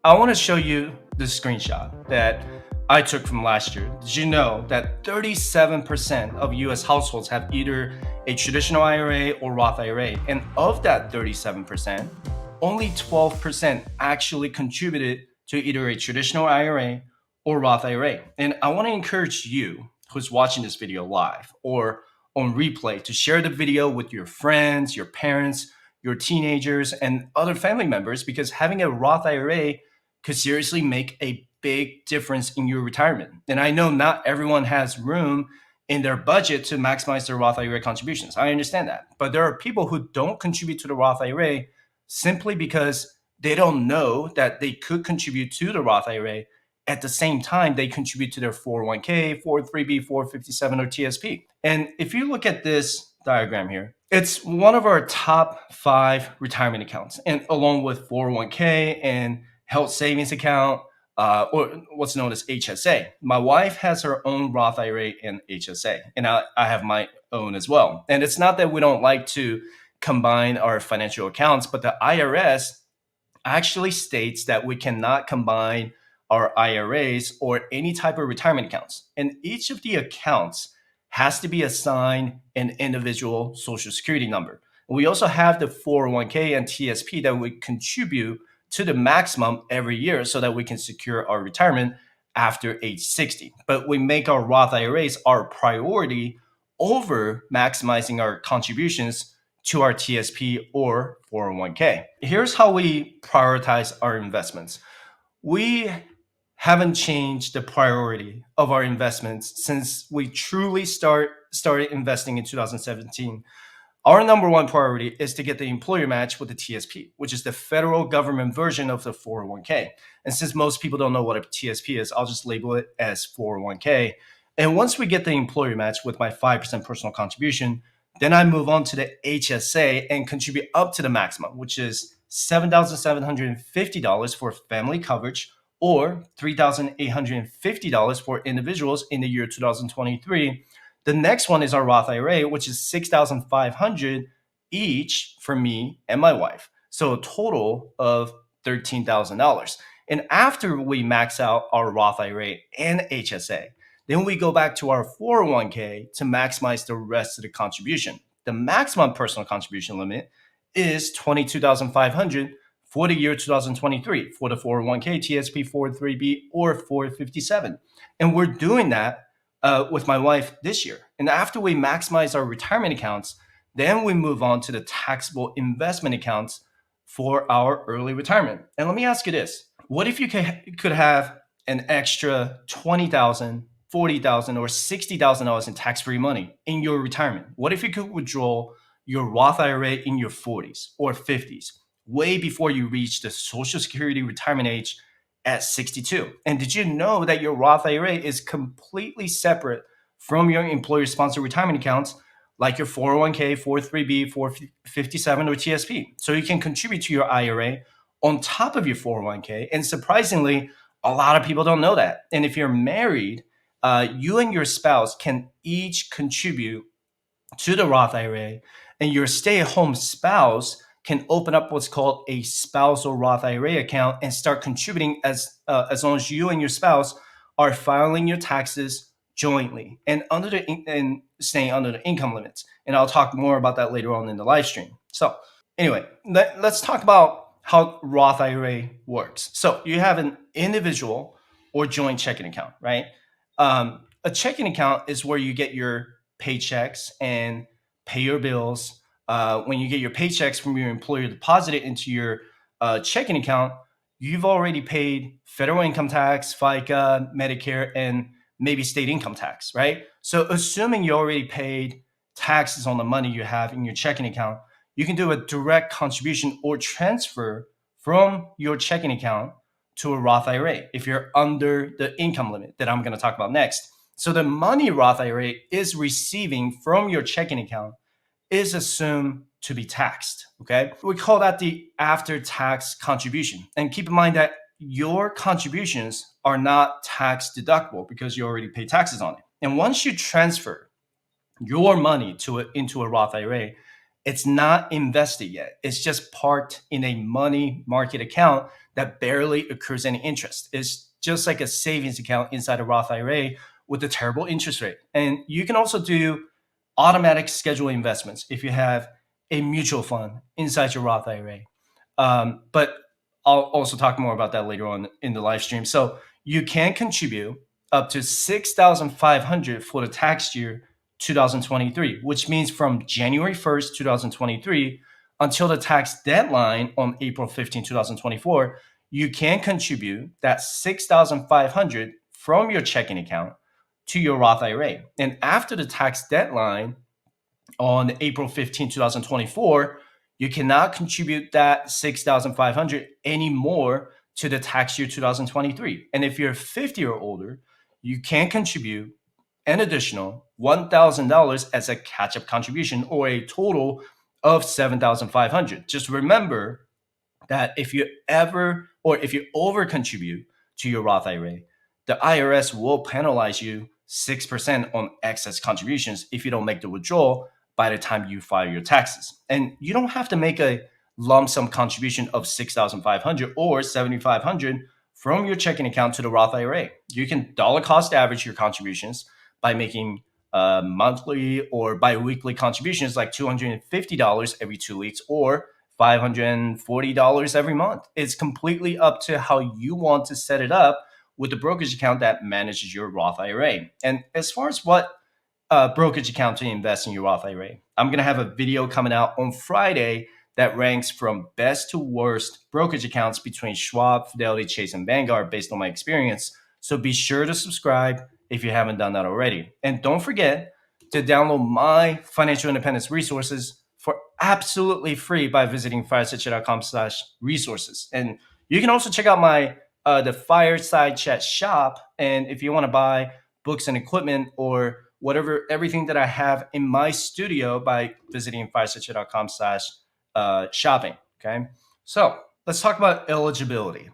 I want to show you this screenshot that I took from last year. Did you know that 37% of US households have either a traditional IRA or Roth IRA? And of that 37%, only 12% actually contributed to either a traditional IRA or Roth IRA. And I want to encourage you who's watching this video live or on replay to share the video with your friends, your parents, your teenagers, and other family members, because having a Roth IRA could seriously make a big difference in your retirement. And I know not everyone has room in their budget to maximize their Roth IRA contributions. I understand that. But there are people who don't contribute to the Roth IRA simply because they don't know that they could contribute to the Roth IRA at the same time they contribute to their 401k, 403b, 457, or TSP. And if you look at this diagram here, it's one of our top 5 retirement accounts, and along with 401k and health savings account, or what's known as HSA. My wife has her own Roth IRA and HSA, and I have my own as well. And it's not that we don't like to combine our financial accounts, but the IRS actually states that we cannot combine our IRAs or any type of retirement accounts. And each of the accounts has to be assigned an individual social security number. We also have the 401k and TSP that we contribute to the maximum every year so that we can secure our retirement after age 60. But we make our Roth IRAs our priority over maximizing our contributions to our TSP or 401k. Here's how we prioritize our investments. We haven't changed the priority of our investments since we truly started investing in 2017. Our number one priority is to get the employer match with the TSP, which is the federal government version of the 401k. And since most people don't know what a TSP is, I'll just label it as 401k. And once we get the employer match with my 5% personal contribution, then I move on to the HSA and contribute up to the maximum, which is $7,750 for family coverage or $3,850 for individuals in the year 2023. The next one is our Roth IRA, which is $6,500 each for me and my wife. So a total of $13,000. And after we max out our Roth IRA and HSA, then we go back to our 401k to maximize the rest of the contribution. The maximum personal contribution limit is $22,500 for the year 2023 for the 401k, TSP, 403b, or 457. And we're doing that with my wife this year. And after we maximize our retirement accounts, then we move on to the taxable investment accounts for our early retirement. And let me ask you this. What if you could have an extra $20,000, $40,000, or $60,000 in tax-free money in your retirement? What if you could withdraw your Roth IRA in your 40s or 50s, way before you reach the Social Security retirement age at 62? And did you know that your Roth IRA is completely separate from your employer-sponsored retirement accounts like your 401k, 403b, 457, or TSP? So you can contribute to your IRA on top of your 401k. And surprisingly, a lot of people don't know that. And if you're married, you and your spouse can each contribute to the Roth IRA, and your stay-at-home spouse can open up what's called a spousal Roth IRA account and start contributing as long as you and your spouse are filing your taxes jointly and staying under the income limits. And I'll talk more about that later on in the live stream. So anyway, let's talk about how Roth IRA works. So you have an individual or joint checking account, right? A checking account is where you get your paychecks and pay your bills. When you get your paychecks from your employer deposited into your checking account, you've already paid federal income tax, FICA, Medicare, and maybe state income tax, right? So assuming you already paid taxes on the money you have in your checking account, you can do a direct contribution or transfer from your checking account to a Roth IRA if you're under the income limit that I'm going to talk about next. So the money Roth IRA is receiving from your checking account is assumed to be taxed, okay? We call that the after-tax contribution. And keep in mind that your contributions are not tax deductible because you already pay taxes on it. And once you transfer your money into a Roth IRA, It's not invested yet. It's just parked in a money market account that barely accrues any interest. It's just like a savings account inside a Roth IRA with a terrible interest rate. And you can also do automatic schedule investments if you have a mutual fund inside your Roth IRA. But I'll also talk more about that later on in the live stream. So you can contribute up to 6,500 for the tax year 2023, which means from January 1st, 2023 until the tax deadline on April 15, 2024, you can contribute that 6,500 from your checking account to your Roth IRA. And after the tax deadline on April 15, 2024, you cannot contribute that 6,500 anymore to the tax year 2023. And if you're 50 or older, you can contribute an additional $1,000 as a catch-up contribution, or a total of 7,500. Just remember that if you over contribute to your Roth IRA, the IRS will penalize you 6% on excess contributions if you don't make the withdrawal by the time you file your taxes. And you don't have to make a lump sum contribution of 6,500 or 7,500 from your checking account to the Roth IRA. You can dollar cost average your contributions by making monthly or biweekly contributions like $250 every 2 weeks or $540 every month. It's completely up to how you want to set it up with the brokerage account that manages your Roth IRA. And as far as what brokerage account to invest in your Roth IRA, I'm going to have a video coming out on Friday that ranks from best to worst brokerage accounts between Schwab, Fidelity, Chase, and Vanguard based on my experience. So be sure to subscribe if you haven't done that already. And don't forget to download my financial independence resources for absolutely free by visiting firesidechat.com/resources. And you can also check out my the Fireside Chat shop. And if you want to buy books and equipment or everything that I have in my studio, by visiting firesidechat.com/shopping. Okay. So let's talk about eligibility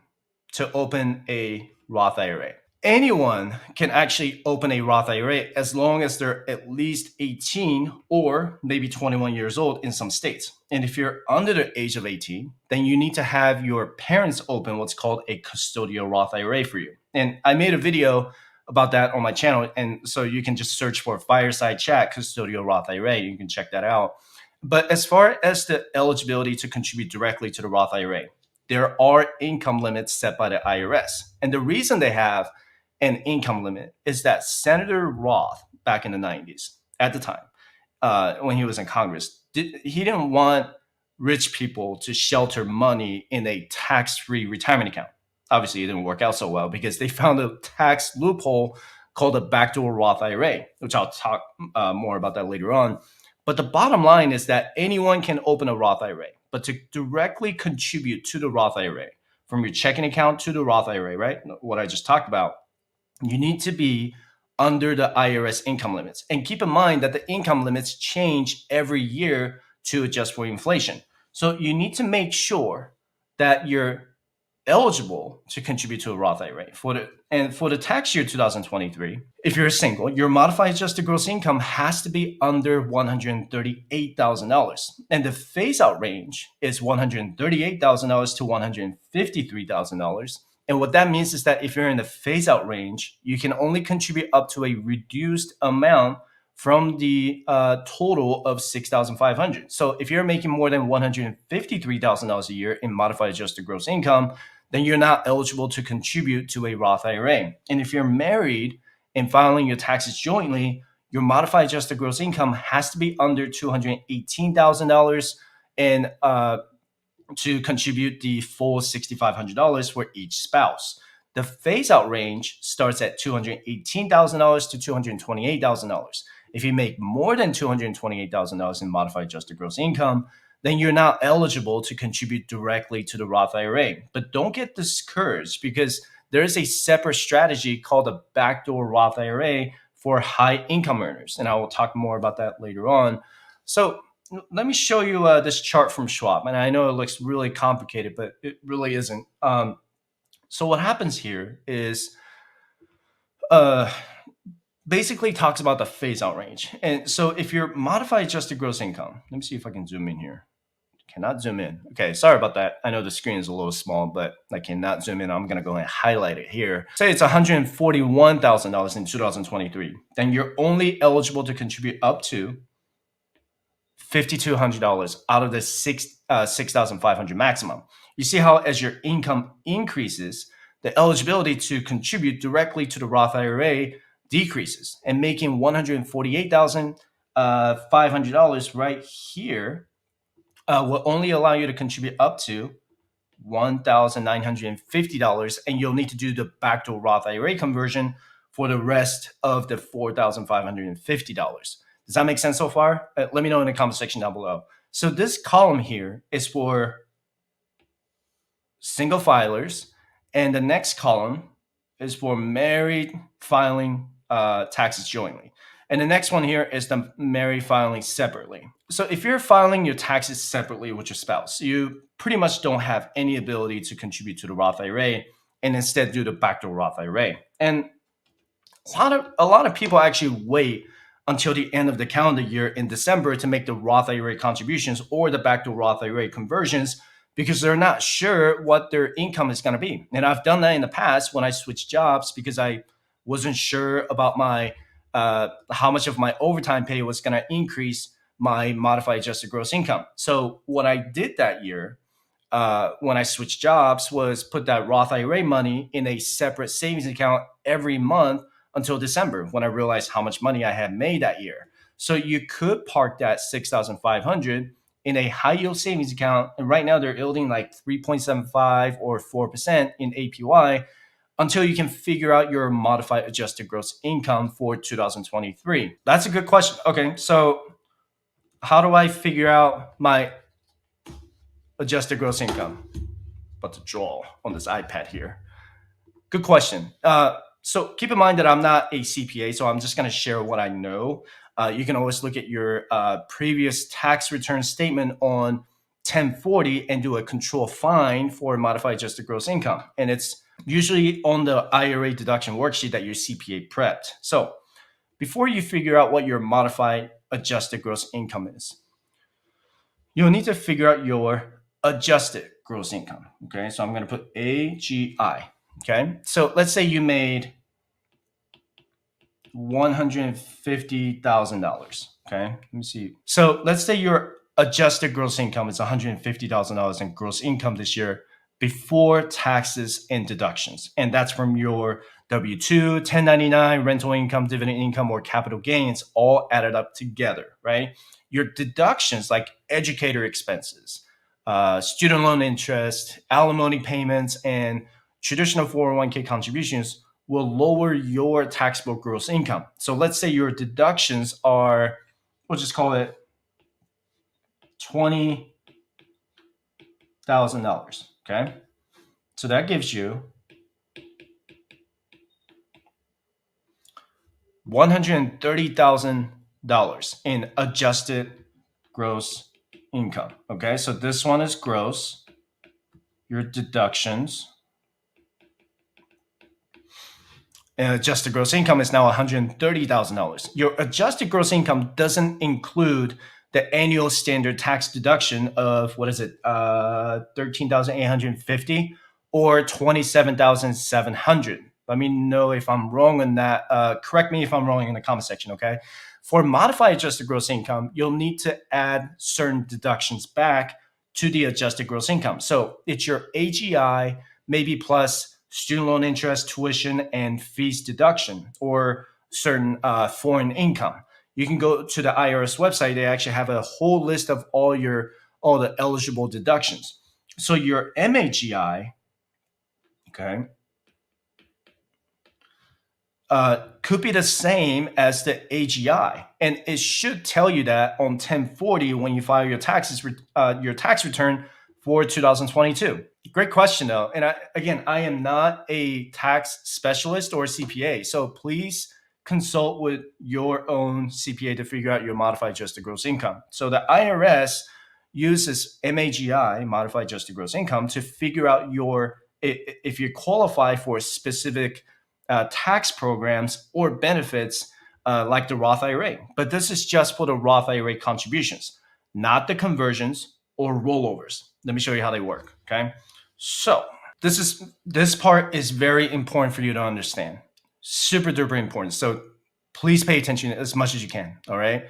to open a Roth IRA. Anyone can actually open a Roth IRA as long as they're at least 18 or maybe 21 years old in some states. And if you're under the age of 18, then you need to have your parents open what's called a custodial Roth IRA for you. And I made a video about that on my channel. And so you can just search for Fireside Chat Custodial Roth IRA. You can check that out. But as far as the eligibility to contribute directly to the Roth IRA, there are income limits set by the IRS. And the reason they have an income limit is that Senator Roth, back in the 90s, at the time, when he was in Congress, he didn't want rich people to shelter money in a tax-free retirement account. Obviously, it didn't work out so well because they found a tax loophole called a backdoor Roth IRA, which I'll talk more about that later on. But the bottom line is that anyone can open a Roth IRA, but to directly contribute to the Roth IRA, from your checking account to the Roth IRA, right? What I just talked about, you need to be under the IRS income limits. And keep in mind that the income limits change every year to adjust for inflation. So you need to make sure that you're eligible to contribute to a Roth IRA. For the tax year 2023, if you're single, your modified adjusted gross income has to be under $138,000. And the phase-out range is $138,000 to $153,000. And what that means is that if you're in the phase-out range, you can only contribute up to a reduced amount from the total of $6,500. So if you're making more than $153,000 a year in modified adjusted gross income, then you're not eligible to contribute to a Roth IRA. And if you're married and filing your taxes jointly, your modified adjusted gross income has to be under $218,000 and to contribute the full $6,500 for each spouse. The phase-out range starts at $218,000 to $228,000. If you make more than $228,000 in modified adjusted gross income, then you're not eligible to contribute directly to the Roth IRA. But don't get discouraged, because there is a separate strategy called a backdoor Roth IRA for high income earners. And I will talk more about that later on. So let me show you this chart from Schwab. And I know it looks really complicated, but it really isn't. So what happens here is basically talks about the phase out range. And so if your modified adjusted gross income, let me see if I can zoom in here. Cannot zoom in. Okay, sorry about that. I know the screen is a little small, but I cannot zoom in. I'm going to go ahead and highlight it here. Say it's $141,000 in 2023. Then you're only eligible to contribute up to $5,200 out of the 6,500 maximum. You see how as your income increases, the eligibility to contribute directly to the Roth IRA decreases, and making $148,500 right here will only allow you to contribute up to $1,950, and you'll need to do the backdoor Roth IRA conversion for the rest of the $4,550. Does that make sense so far? Let me know in the comment section down below. So this column here is for single filers, and the next column is for married filing taxes jointly. And the next one here is the married filing separately. So if you're filing your taxes separately with your spouse, you pretty much don't have any ability to contribute to the Roth IRA and instead do the backdoor Roth IRA. And a lot of people actually wait until the end of the calendar year in December to make the Roth IRA contributions or the backdoor Roth IRA conversions because they're not sure what their income is going to be. And I've done that in the past when I switched jobs because I wasn't sure about my how much of my overtime pay was going to increase my modified adjusted gross income. So what I did that year when I switched jobs was put that Roth IRA money in a separate savings account every month until December, when I realized how much money I had made that year. So you could park that $6,500 in a high yield savings account, and right now they're yielding like 3.75 or 4% in APY until you can figure out your modified adjusted gross income for 2023. That's a good question. Okay, so how do I figure out my adjusted gross income? About to draw on this iPad here. Good question. So keep in mind that I'm not a CPA, so I'm just going to share what I know. You can always look at your previous tax return statement on 1040 and do a control find for modified adjusted gross income. And it's usually on the IRA deduction worksheet that your CPA prepped. So before you figure out what your modified adjusted gross income is, you'll need to figure out your adjusted gross income. Okay, so I'm going to put AGI. Okay, so let's say you made $150,000. Okay, let me see. So let's say your adjusted gross income is $150,000 in gross income this year before taxes and deductions. And that's from your W-2, 1099, rental income, dividend income, or capital gains all added up together, right? Your deductions like educator expenses, student loan interest, alimony payments, and traditional 401k contributions will lower your taxable gross income. So let's say your deductions are, we'll just call it $20,000. Okay, so that gives you $130,000 in adjusted gross income. Okay, so this one is gross. Your deductions and adjusted gross income is now $130,000. Your adjusted gross income doesn't include the annual standard tax deduction of, what is it, $13,850 or $27,700. Let me know if I'm wrong on that. Correct me if I'm wrong in the comment section, okay? For modified adjusted gross income, you'll need to add certain deductions back to the adjusted gross income. So it's your AGI, maybe plus student loan interest, tuition, and fees deduction, or certain foreign income. You can go to the IRS website. They actually have a whole list of all the eligible deductions. So your MAGI, okay, could be the same as the AGI, and it should tell you that on 1040 when you file your taxes, your tax return for 2022. Great question, though. And I am not a tax specialist or CPA, so please consult with your own CPA to figure out your modified adjusted gross income. So the IRS uses MAGI, modified adjusted gross income, to figure out if you qualify for specific tax programs or benefits like the Roth IRA. But this is just for the Roth IRA contributions, not the conversions or rollovers. Let me show you how they work. Okay. So this part is very important for you to understand. Super duper important. So please pay attention as much as you can. All right.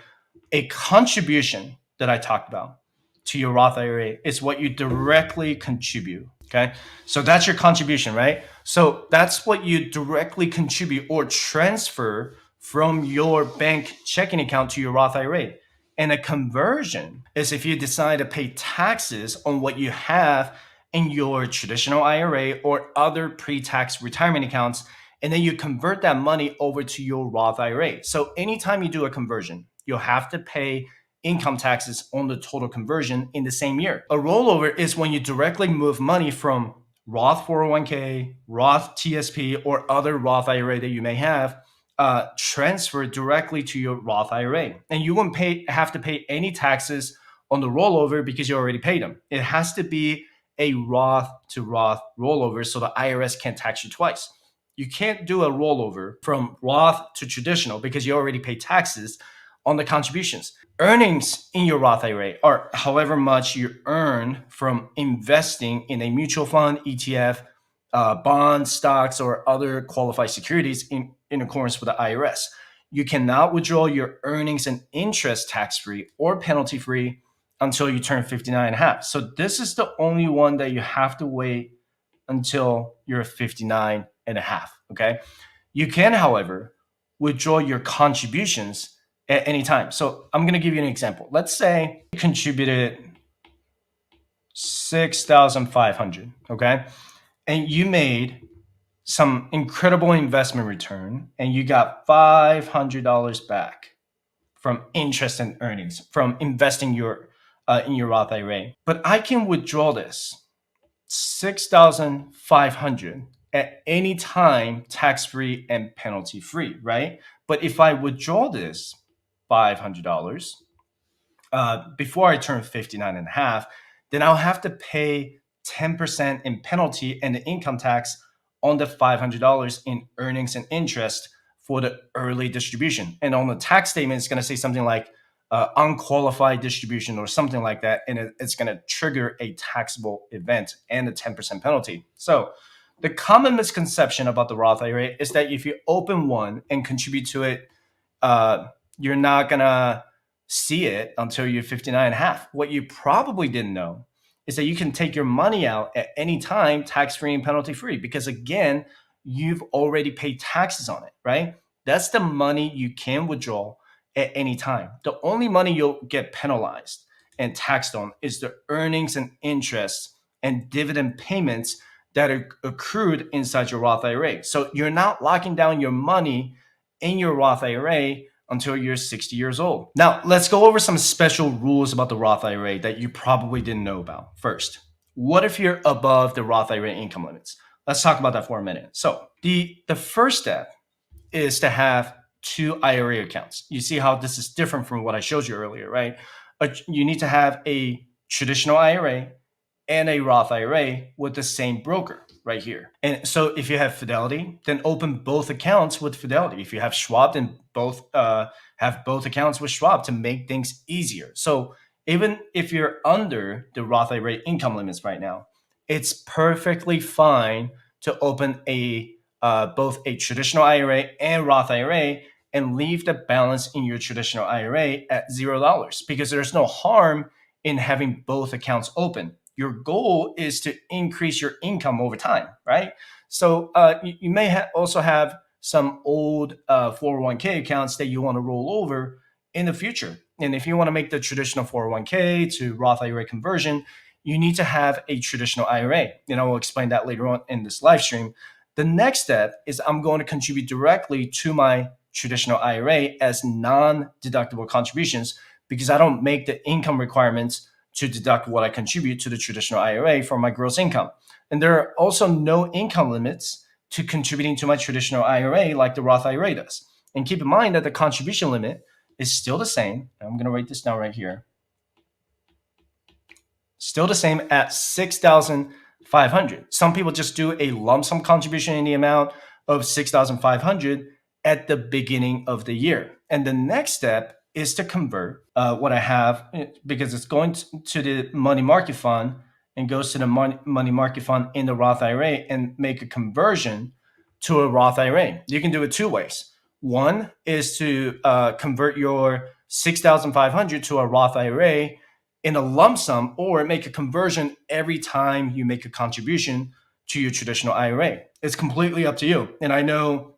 A contribution that I talked about to your Roth IRA is what you directly contribute. Okay. So that's your contribution, right? So that's what you directly contribute or transfer from your bank checking account to your Roth IRA. And a conversion is if you decide to pay taxes on what you have in your traditional IRA or other pre-tax retirement accounts, and then you convert that money over to your Roth IRA. So anytime you do a conversion, you'll have to pay income taxes on the total conversion in the same year. A rollover is when you directly move money from Roth 401k, Roth TSP, or other Roth IRA that you may have, transfer directly to your Roth IRA. And you won't have to pay any taxes on the rollover because you already paid them. It has to be a Roth to Roth rollover so the IRS can't tax you twice. You can't do a rollover from Roth to traditional because you already pay taxes on the contributions. Earnings in your Roth IRA are however much you earn from investing in a mutual fund, ETF, bonds, stocks, or other qualified securities in accordance with the IRS. You cannot withdraw your earnings and interest tax-free or penalty-free until you turn 59 and a half. So this is the only one that you have to wait until you're 59 and a half, okay? You can, however, withdraw your contributions at any time. So I'm going to give you an example. Let's say you contributed $6,500, okay? And you made some incredible investment return and you got $500 back from interest and earnings from investing in your Roth IRA. But I can withdraw this $6,500 at any time, tax-free and penalty-free, right? But if I withdraw this $500 before I turn 59 and a half, then I'll have to pay 10% in penalty and the income tax on the $500 in earnings and interest for the early distribution. And on the tax statement, it's going to say something like unqualified distribution or something like that. And it's going to trigger a taxable event and a 10% penalty. So the common misconception about the Roth IRA is that if you open one and contribute to it, you're not going to see it until you're 59 and a half. What you probably didn't know is that you can take your money out at any time, tax-free and penalty-free, because again, you've already paid taxes on it, right? That's the money you can withdraw at any time. The only money you'll get penalized and taxed on is the earnings and interest and dividend payments that are accrued inside your Roth IRA. So you're not locking down your money in your Roth IRA until you're 60 years old. Now, let's go over some special rules about the Roth IRA that you probably didn't know about. First, what if you're above the Roth IRA income limits? Let's talk about that for a minute. So the first step is to have two IRA accounts. You see how this is different from what I showed you earlier, right? You need to have a traditional IRA and a Roth IRA with the same broker right here. And so if you have Fidelity, then open both accounts with Fidelity. If you have Schwab, then have both accounts with Schwab to make things easier. So even if you're under the Roth IRA income limits right now, it's perfectly fine to open both a traditional IRA and Roth IRA and leave the balance in your traditional IRA at $0 because there's no harm in having both accounts open. Your goal is to increase your income over time, right? So you may also have some old 401k accounts that you want to roll over in the future. And if you want to make the traditional 401k to Roth IRA conversion, you need to have a traditional IRA. And I will explain that later on in this live stream. The next step is I'm going to contribute directly to my traditional IRA as non-deductible contributions because I don't make the income requirements to deduct what I contribute to the traditional IRA from my gross income. And there are also no income limits to contributing to my traditional IRA like the Roth IRA does. And keep in mind that the contribution limit is still the same. I'm going to write this down right here. Still the same at $6,500. Some people just do a lump sum contribution in the amount of $6,500 at the beginning of the year. And the next step is to convert what I have, because it's going to the money market fund and goes to the money market fund in the Roth IRA, and make a conversion to a Roth IRA. You can do it two ways. One is to convert your 6,500 to a Roth IRA in a lump sum, or make a conversion every time you make a contribution to your traditional IRA. It's completely up to you. And I know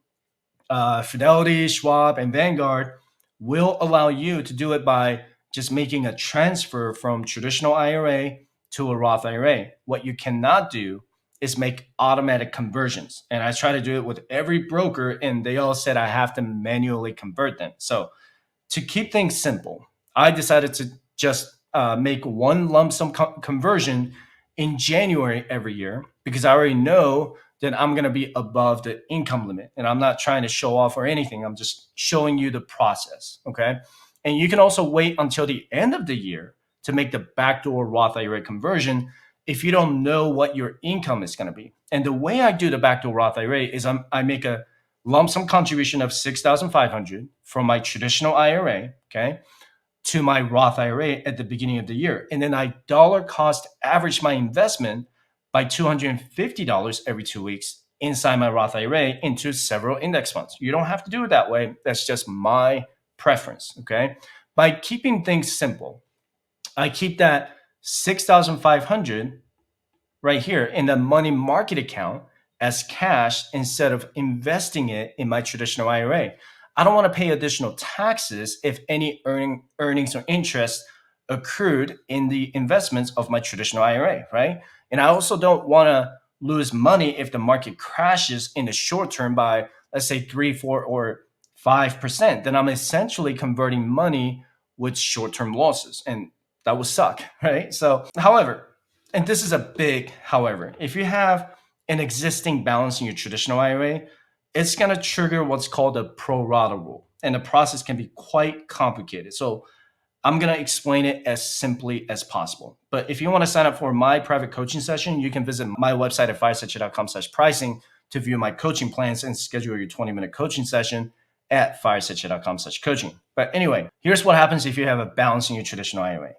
Fidelity, Schwab, and Vanguard will allow you to do it by just making a transfer from traditional IRA to a Roth IRA. What you cannot do is make automatic conversions. And I try to do it with every broker, and they all said I have to manually convert them. So to keep things simple, I decided to just make one lump sum conversion in January every year, because I already know that I'm going to be above the income limit. And I'm not trying to show off or anything. I'm just showing you the process. Okay. And you can also wait until the end of the year to make the backdoor Roth IRA conversion if you don't know what your income is going to be. And the way I do the backdoor Roth IRA is I make a lump sum contribution of 6,500 from my traditional IRA, okay, to my Roth IRA at the beginning of the year. And then I dollar cost average my investment by $250 every 2 weeks inside my Roth IRA into several index funds. You don't have to do it that way. That's just my preference, okay? By keeping things simple, I keep that 6,500 right here in the money market account as cash instead of investing it in my traditional IRA. I don't want to pay additional taxes if any earnings or interest accrued in the investments of my traditional IRA, right? And I also don't want to lose money if the market crashes in the short term by, let's say, 3, 4, or 5%. Then I'm essentially converting money with short-term losses, and that would suck, right? So, however, and this is a big however, if you have an existing balance in your traditional IRA, it's going to trigger what's called a pro rata rule. And the process can be quite complicated. So I'm going to explain it as simply as possible. But if you want to sign up for my private coaching session, you can visit my website at firesetchat.com/pricing to view my coaching plans and schedule your 20-minute coaching session at firesetchat.com/coaching. But anyway, here's what happens if you have a balance in your traditional IRA.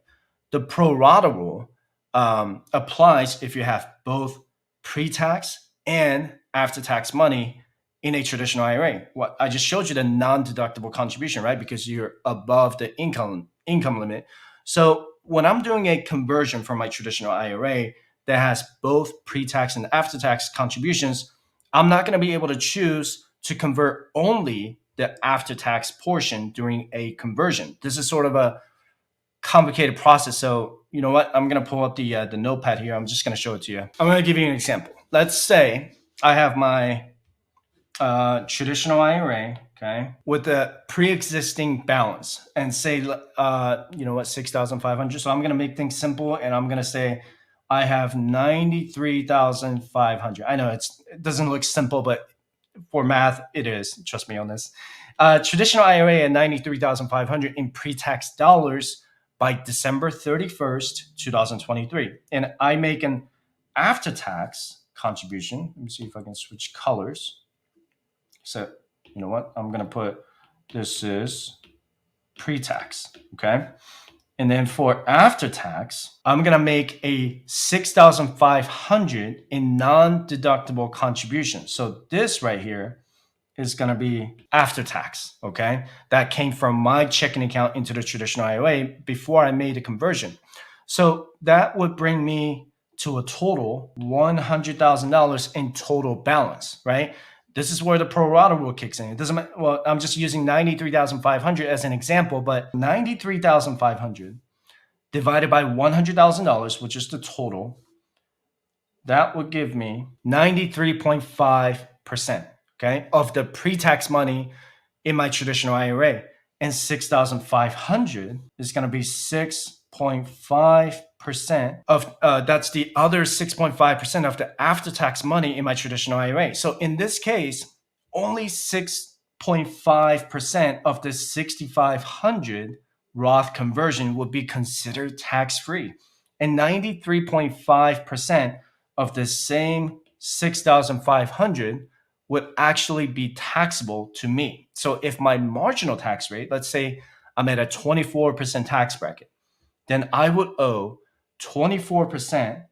The pro rata rule applies if you have both pre-tax and after-tax money in a traditional IRA. What I just showed you, the non-deductible contribution, right? Because you're above the income limit. So when I'm doing a conversion from my traditional IRA that has both pre-tax and after-tax contributions, I'm not going to be able to choose to convert only the after-tax portion during a conversion. This is sort of a complicated process. So you know what? I'm going to pull up the notepad here. I'm just going to show it to you. I'm going to give you an example. Let's say I have my traditional IRA, okay, with a pre-existing balance, and say, you know what, 6,500. So I'm going to make things simple, and I'm going to say I have 93,500. I know it doesn't look simple, but for math, it is. Trust me on this. Traditional IRA at 93,500 in pre-tax dollars by December 31st, 2023. And I make an after-tax contribution. Let me see if I can switch colors. So, you know what? I'm going to put, this is pre-tax, okay? And then for after-tax, I'm going to make a 6,500 in non-deductible contribution. So this right here is going to be after tax, okay? That came from my checking account into the traditional IRA before I made the conversion. So that would bring me to a total $100,000 in total balance, right? This is where the pro rata rule kicks in. It doesn't matter. Well, I'm just using 93,500 as an example, but 93,500 divided by $100,000, which is the total, that would give me 93.5%. Okay, of the pre-tax money in my traditional IRA. And 6,500 is going to be 6.5% of, that's the other 6.5% of the after-tax money in my traditional IRA. So in this case, only 6.5% of the 6,500 Roth conversion would be considered tax-free. And 93.5% of the same 6,500 would actually be taxable to me. So if my marginal tax rate, let's say I'm at a 24% tax bracket, then I would owe 24%.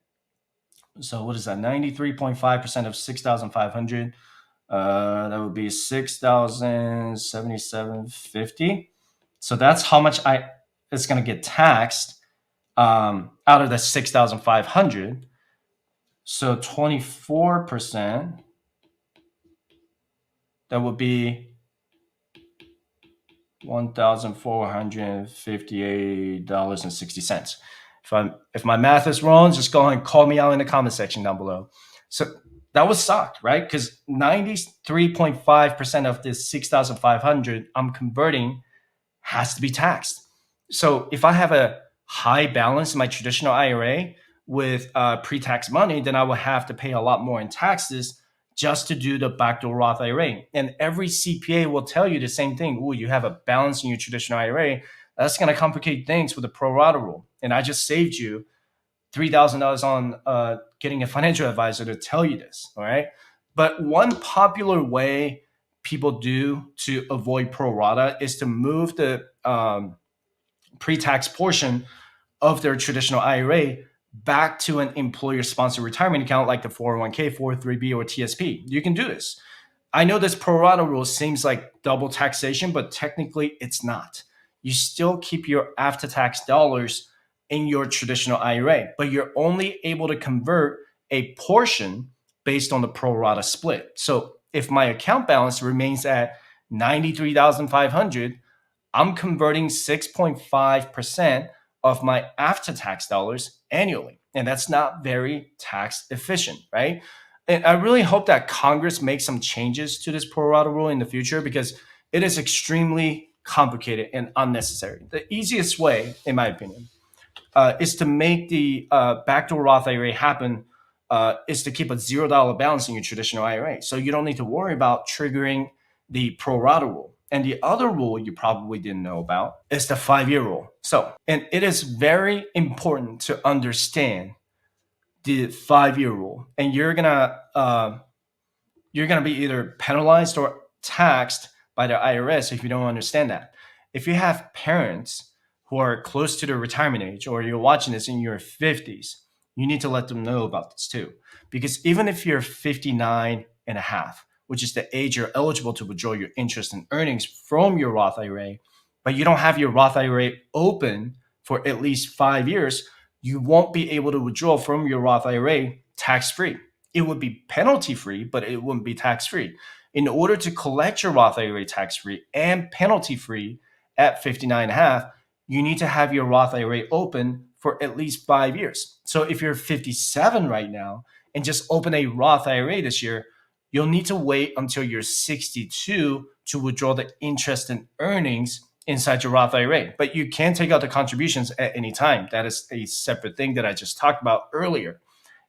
So what is that? 93.5% of 6,500. That would be 6,077.50. So that's how much it's going to get taxed out of the 6,500. So 24%, that would be $1,458.60. If my math is wrong, just go ahead and call me out in the comment section down below. So that was sucked, right? Because 93.5% of this 6,500 I'm converting has to be taxed. So if I have a high balance in my traditional IRA with pre-tax money, then I will have to pay a lot more in taxes just to do the backdoor Roth IRA. And every CPA will tell you the same thing. Oh, you have a balance in your traditional IRA. That's going to complicate things with the pro rata rule. And I just saved you $3,000 on getting a financial advisor to tell you this. All right. But one popular way people do to avoid pro rata is to move the pre-tax portion of their traditional IRA back to an employer-sponsored retirement account like the 401k, 403b, or TSP. You can do this. I know this pro rata rule seems like double taxation, but technically it's not. You still keep your after-tax dollars in your traditional IRA, but you're only able to convert a portion based on the pro rata split. So if my account balance remains at 93,500, I'm converting 6.5% of my after-tax dollars annually. And that's not very tax efficient, right? And I really hope that Congress makes some changes to this pro rata rule in the future because it is extremely complicated and unnecessary. The easiest way, in my opinion, is to make the backdoor Roth IRA happen is to keep a $0 balance in your traditional IRA. So you don't need to worry about triggering the pro rata rule. And the other rule you probably didn't know about is the 5-year rule. So, and it is very important to understand the 5-year rule. And you're gonna be either penalized or taxed by the IRS if you don't understand that. If you have parents who are close to their retirement age, or you're watching this in your 50s, you need to let them know about this too. Because even if you're 59 and a half, which is the age you're eligible to withdraw your interest and earnings from your Roth IRA, but you don't have your Roth IRA open for at least 5 years, you won't be able to withdraw from your Roth IRA tax-free. It would be penalty-free, but it wouldn't be tax-free. In order to collect your Roth IRA tax-free and penalty-free at 59 and a half, you need to have your Roth IRA open for at least 5 years. So if you're 57 right now and just open a Roth IRA this year, you'll need to wait until you're 62 to withdraw the interest and earnings inside your Roth IRA. But you can take out the contributions at any time. That is a separate thing that I just talked about earlier.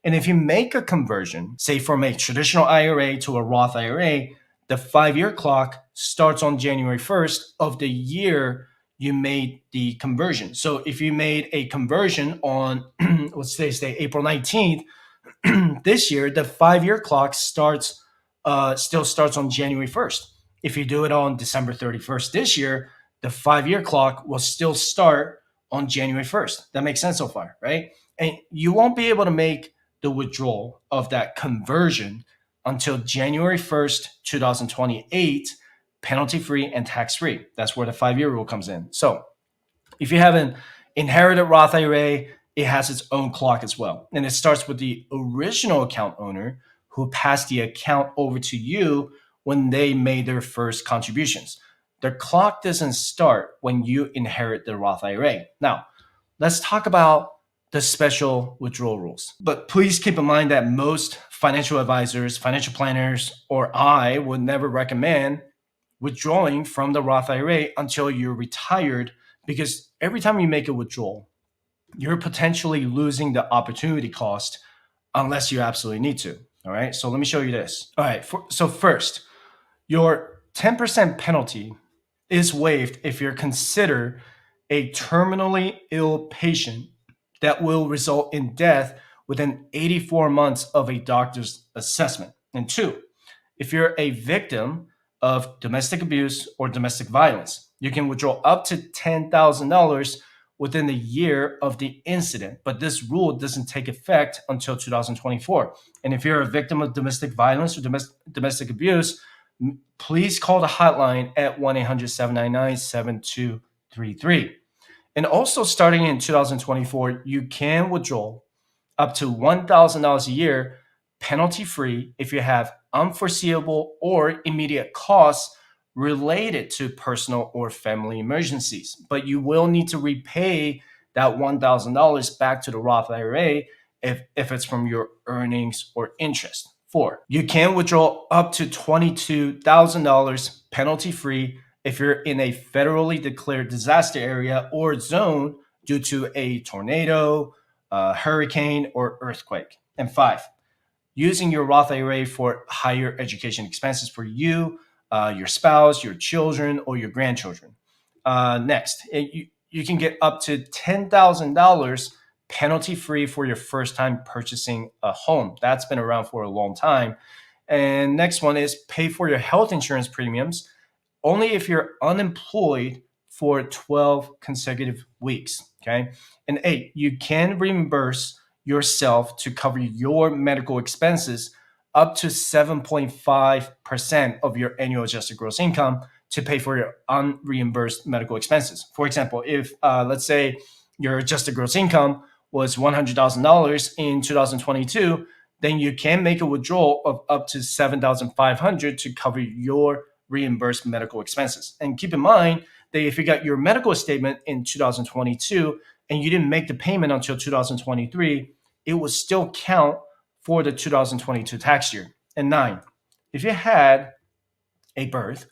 And if you make a conversion, say from a traditional IRA to a Roth IRA, the 5-year clock starts on January 1st of the year you made the conversion. So if you made a conversion on, let's say April 19th, this year, the 5-year clock still starts on January 1st. If you do it on December 31st this year, the 5-year clock will still start on January 1st. That makes sense so far, right? And you won't be able to make the withdrawal of that conversion until January 1st, 2028, penalty-free and tax-free. That's where the 5-year rule comes in. So if you have an inherited Roth IRA, it has its own clock as well. And it starts with the original account owner who passed the account over to you when they made their first contributions. Their clock doesn't start when you inherit the Roth IRA. Now, let's talk about the special withdrawal rules. But please keep in mind that most financial advisors, financial planners, or I would never recommend withdrawing from the Roth IRA until you're retired, because every time you make a withdrawal, you're potentially losing the opportunity cost unless you absolutely need to. All right. So let me show you this. All right. So first, your 10% penalty is waived if you're considered a terminally ill patient that will result in death within 84 months of a doctor's assessment. And two, If you're a victim of domestic abuse or domestic violence, you can withdraw up to $10,000 within the year of the incident, but this rule doesn't take effect until 2024. And if you're a victim of domestic violence or domestic abuse, please call the hotline at 1-800-799-7233. And also, starting in 2024, you can withdraw up to $1,000 a year penalty free if you have unforeseeable or immediate costs related to personal or family emergencies. But you will need to repay that $1,000 back to the Roth IRA if it's from your earnings or interest. 4, you can withdraw up to $22,000 penalty free if you're in a federally declared disaster area or zone due to a tornado, hurricane, or earthquake. And 5, using your Roth IRA for higher education expenses for you, your spouse, your children, or your grandchildren. Next, you can get up to $10,000 penalty free for your first time purchasing a home. That's been around for a long time. And next one is pay for your health insurance premiums only if you're unemployed for 12 consecutive weeks. Okay. And 8, you can reimburse yourself to cover your medical expenses up to 7.5% of your annual adjusted gross income to pay for your unreimbursed medical expenses. For example, if let's say your adjusted gross income was $100,000 in 2022, then you can make a withdrawal of up to $7,500 to cover your reimbursed medical expenses. And keep in mind that if you got your medical statement in 2022 and you didn't make the payment until 2023, it will still count for the 2022 tax year. And 9, if you had a birth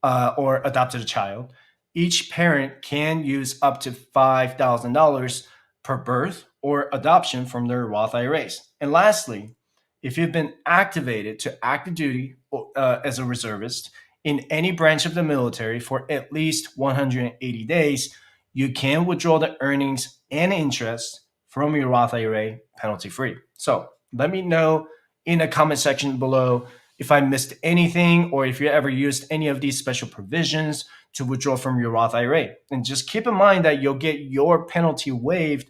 or adopted a child, each parent can use up to $5,000 per birth or adoption from their Roth IRAs. And lastly, if you've been activated to active duty as a reservist in any branch of the military for at least 180 days, you can withdraw the earnings and interest from your Roth IRA penalty free. So let me know in the comment section below if I missed anything or if you ever used any of these special provisions to withdraw from your Roth IRA. And just keep in mind that you'll get your penalty waived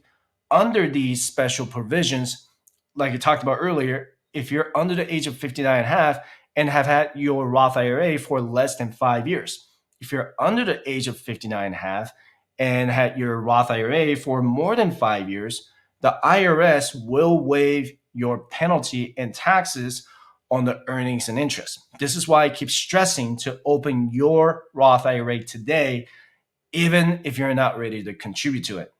under these special provisions, like I talked about earlier, if you're under the age of 59 and a half and have had your Roth IRA for less than 5 years. If you're under the age of 59 and a half and had your Roth IRA for more than 5 years, the IRS will waive your penalty and taxes on the earnings and interest. This is why I keep stressing to open your Roth IRA today, even if you're not ready to contribute to it.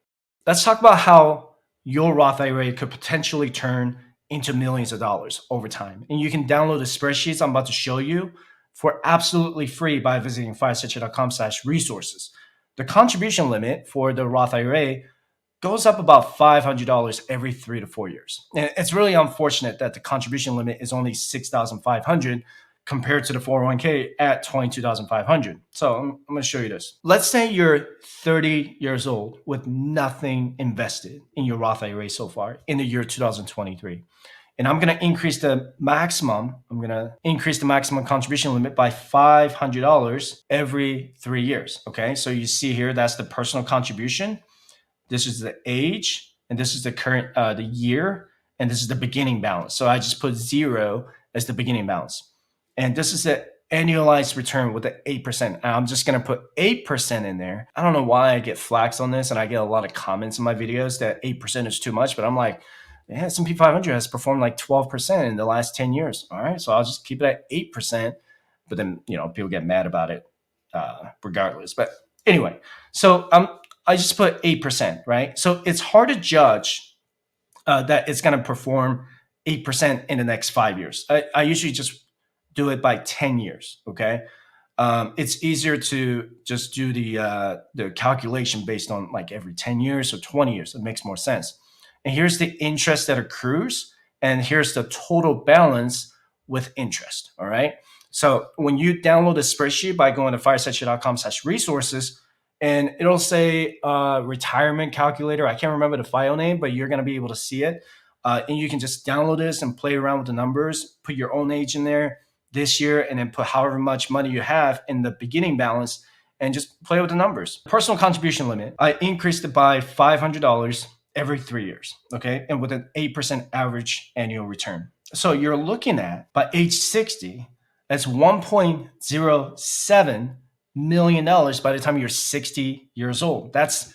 Let's talk about how your Roth IRA could potentially turn into millions of dollars over time. And you can download the spreadsheets I'm about to show you for absolutely free by visiting firesearcher.com/resources. The contribution limit for the Roth IRA goes up about $500 every 3 to 4 years. And it's really unfortunate that the contribution limit is only $6,500 compared to the 401k at $22,500. So I'm going to show you this. Let's say you're 30 years old with nothing invested in your Roth IRA so far in the year 2023. And I'm going to increase the maximum. Contribution limit by $500 every 3 years. Okay. So you see here, that's the personal contribution. This is the age, and this is the current, the year, and this is the beginning balance. So I just put 0 as the beginning balance. And this is the annualized return with the 8%. I'm just going to put 8% in there. I don't know why I get flax on this, and I get a lot of comments in my videos that 8% is too much, but I'm like, the S&P 500 has performed like 12% in the last 10 years. All right, so I'll just keep it at 8%, but then, people get mad about it regardless. But anyway, so I just put 8%, right? So it's hard to judge that it's going to perform 8% in the next 5 years. I usually just do it by 10 years, okay? It's easier to just do the calculation based on like every 10 years or 20 years. It makes more sense. And here's the interest that accrues, and here's the total balance with interest, all right? So when you download a spreadsheet by going to firesearcher.com/resources, and it'll say retirement calculator. I can't remember the file name, but you're going to be able to see it. And you can just download this and play around with the numbers, put your own age in there, this year and then put however much money you have in the beginning balance and just play with the numbers. Personal contribution limit, I increased it by $500 every 3 years, okay? And with an 8% average annual return. So you're looking at, by age 60, that's $1.07 million by the time you're 60 years old. That's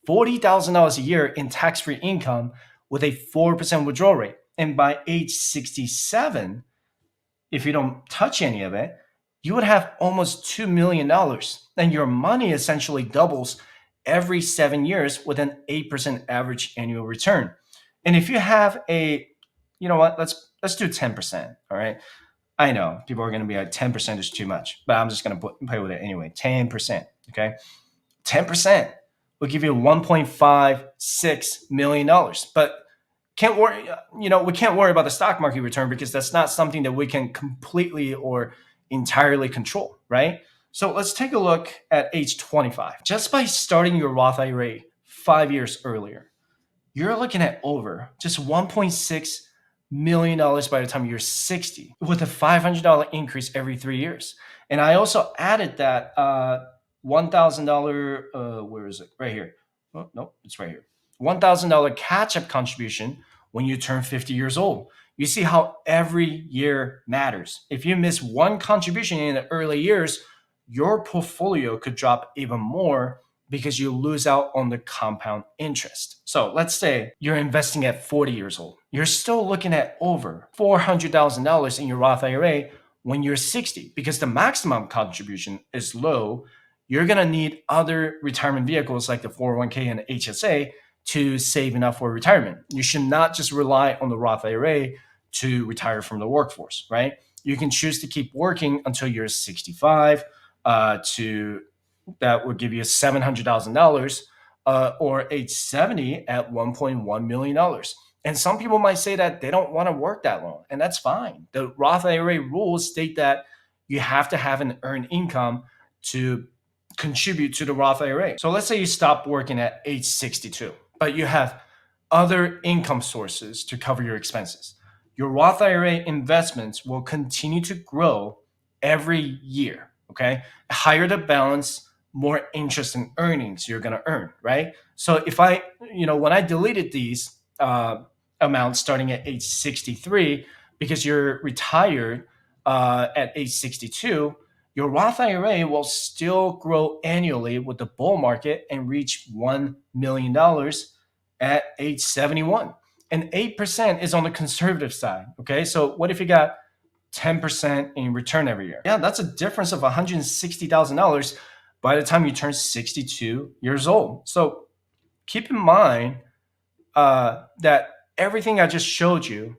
$40,000 a year in tax-free income with a 4% withdrawal rate. And by age 67, if you don't touch any of it, you would have almost $2 million. And your money essentially doubles every 7 years with an 8% average annual return. And if you have a, you know what, let's do 10%, all right? I know people are going to be like 10% is too much, but I'm just going to play with it anyway. 10%, okay? 10% will give you $1.56 million. But can't worry, we can't worry about the stock market return because that's not something that we can completely or entirely control, right? So let's take a look at age 25. Just by starting your Roth IRA 5 years earlier, you're looking at over just $1.6 million by the time you're 60 with a $500 increase every 3 years. And I also added that $1,000, where is it? Right here. Oh, no, it's right here. $1,000 catch-up contribution when you turn 50 years old. You see how every year matters. If you miss one contribution in the early years, your portfolio could drop even more because you lose out on the compound interest. So let's say you're investing at 40 years old. You're still looking at over $400,000 in your Roth IRA when you're 60 because the maximum contribution is low. You're going to need other retirement vehicles like the 401k and the HSA to save enough for retirement. You should not just rely on the Roth IRA to retire from the workforce, right? You can choose to keep working until you're 65 that would give you $700,000 or age 70 at $1.1 million. And some people might say that they don't want to work that long, and that's fine. The Roth IRA rules state that you have to have an earned income to contribute to the Roth IRA. So let's say you stop working at age 62, but you have other income sources to cover your expenses. Your Roth IRA investments will continue to grow every year, okay? Higher the balance, more interest and earnings you're going to earn, right? So if when I deleted these amounts starting at age 63, because you're retired at age 62, your Roth IRA will still grow annually with the bull market and reach $1 million at age 71. And 8% is on the conservative side, okay? So what if you got 10% in return every year? Yeah, that's a difference of $160,000 by the time you turn 62 years old. So keep in mind that everything I just showed you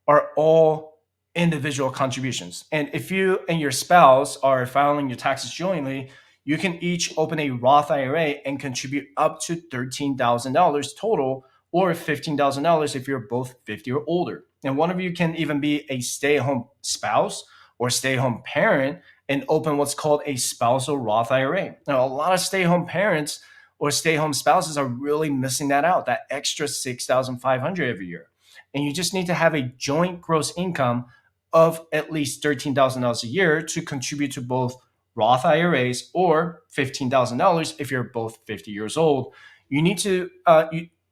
are all individual contributions. And if you and your spouse are filing your taxes jointly, you can each open a Roth IRA and contribute up to $13,000 total, or $15,000 if you're both 50 or older. And one of you can even be a stay-at-home spouse or stay-at-home parent and open what's called a spousal Roth IRA. Now, a lot of stay-at-home parents or stay-at-home spouses are really missing that out, that extra $6,500 every year. And you just need to have a joint gross income of at least $13,000 a year to contribute to both Roth IRAs, or $15,000 if you're both 50 years old. You need to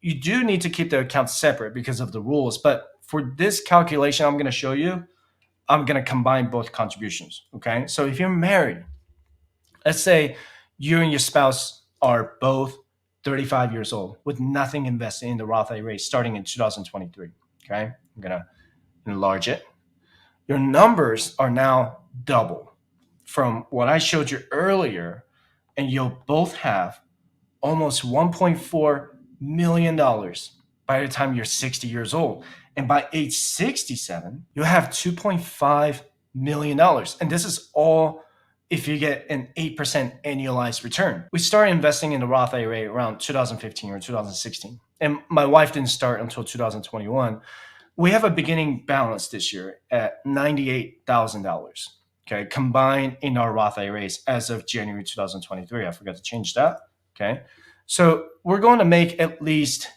you do need to keep the accounts separate because of the rules. But for this calculation I'm going to show you, I'm going to combine both contributions. Okay. So if you're married, let's say you and your spouse are both 35 years old with nothing invested in the Roth IRA starting in 2023. Okay. I'm going to enlarge it. Your numbers are now double from what I showed you earlier, and you'll both have almost $1.4 million by the time you're 60 years old. And by age 67, you'll have $2.5 million. And this is all if you get an 8% annualized return. We started investing in the Roth IRA around 2015 or 2016. And my wife didn't start until 2021. We have a beginning balance this year at $98,000. Okay, combined in our Roth IRAs as of January 2023. I forgot to change that. Okay, so we're going to make at least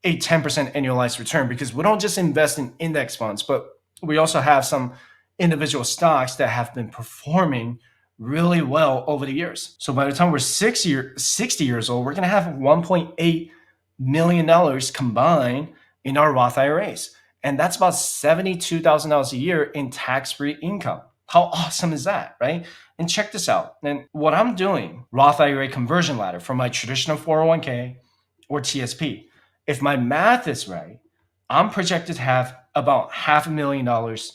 a 10% annualized return because we don't just invest in index funds, but we also have some individual stocks that have been performing really well over the years. So by the time we're 60 years old, we're going to have $1.8 million combined in our Roth IRAs. And that's about $72,000 a year in tax-free income. How awesome is that, right? And check this out. And what I'm doing, Roth IRA conversion ladder from my traditional 401k or TSP. If my math is right, I'm projected to have about $500,000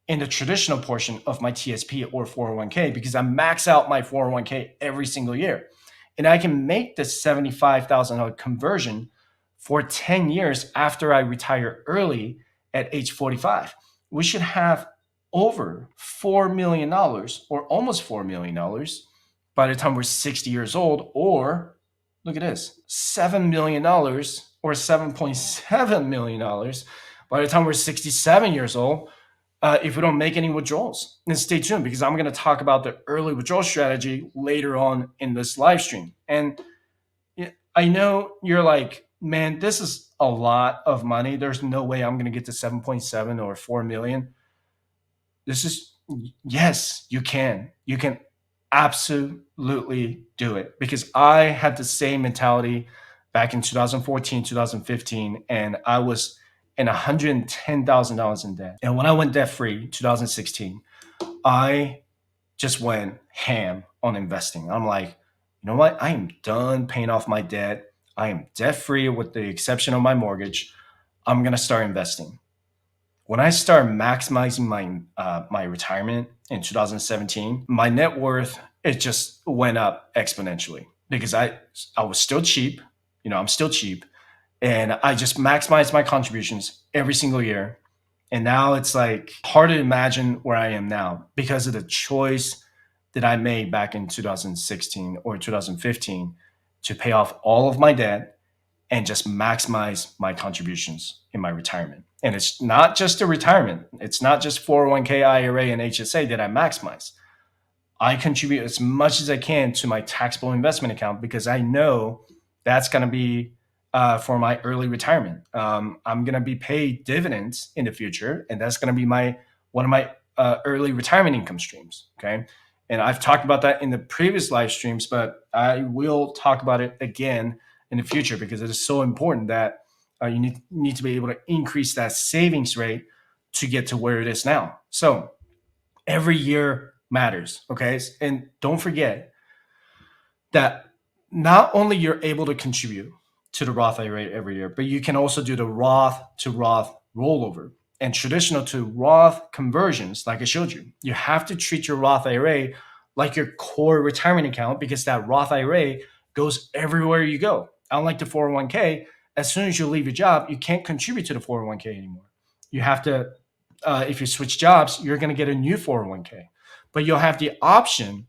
in the traditional portion of my TSP or 401k because I max out my 401k every single year. And I can make the $75,000 conversion for 10 years after I retire early at age 45. We should have over $4 million or almost $4 million by the time we're 60 years old, or look at this, $7 million or $7.7 million by the time we're 67 years old if we don't make any withdrawals. And stay tuned because I'm going to talk about the early withdrawal strategy later on in this live stream. And I know you're like, man, this is a lot of money. There's no way I'm going to get to 7.7 or 4 million. Yes, you can. You can absolutely do it because I had the same mentality back in 2014, 2015, and I was in $110,000 in debt. And when I went debt free, 2016, I just went ham on investing. I'm like, you know what? I am done paying off my debt. I am debt free with the exception of my mortgage. I'm going to start investing. When I started maximizing my retirement in 2017, my net worth, it just went up exponentially because I was still cheap. I'm still cheap. And I just maximized my contributions every single year. And now it's like hard to imagine where I am now because of the choice that I made back in 2016 or 2015 to pay off all of my debt and just maximize my contributions in my retirement. And it's not just a retirement. It's not just 401k, IRA, and HSA that I maximize. I contribute as much as I can to my taxable investment account because I know that's going to be for my early retirement. I'm going to be paid dividends in the future, and that's going to be one of my early retirement income streams. Okay. And I've talked about that in the previous live streams, but I will talk about it again in the future because it is so important that you need to be able to increase that savings rate to get to where it is now. So every year matters. Okay. And don't forget that not only you're able to contribute to the Roth IRA every year, but you can also do the Roth to Roth rollover and traditional to Roth conversions, like I showed you. You have to treat your Roth IRA like your core retirement account because that Roth IRA goes everywhere you go. Unlike the 401k, as soon as you leave your job, you can't contribute to the 401k anymore. You have to, if you switch jobs, you're going to get a new 401k, but you'll have the option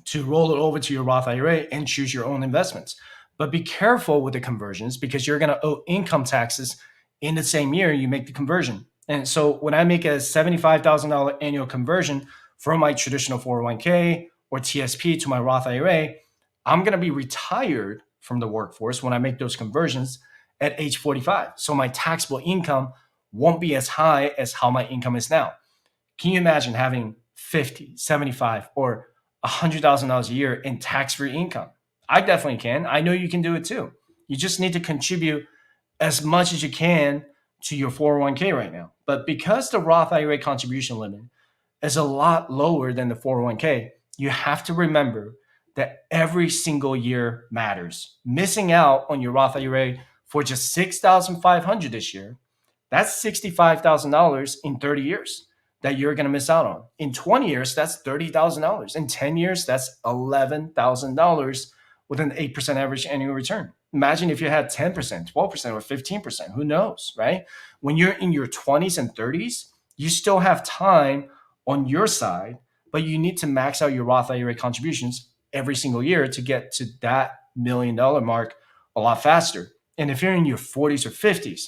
to roll it over to your Roth IRA and choose your own investments. But be careful with the conversions because you're going to owe income taxes in the same year you make the conversion. And so when I make a $75,000 annual conversion from my traditional 401k or TSP to my Roth IRA, I'm going to be retired from the workforce when I make those conversions at age 45. So my taxable income won't be as high as how my income is now. Can you imagine having 50, 75, or $100,000 a year in tax-free income? I definitely can. I know you can do it too. You just need to contribute as much as you can to your 401k right now. But because the Roth IRA contribution limit is a lot lower than the 401k, you have to remember that every single year matters. Missing out on your Roth IRA for just $6,500 this year, that's $65,000 in 30 years that you're going to miss out on. In 20 years, that's $30,000. In 10 years, that's $11,000 with an 8% average annual return. Imagine if you had 10%, 12%, or 15%, who knows, right? When you're in your 20s and 30s, you still have time on your side, but you need to max out your Roth IRA contributions every single year to get to that $1 million mark a lot faster. And if you're in your 40s or 50s,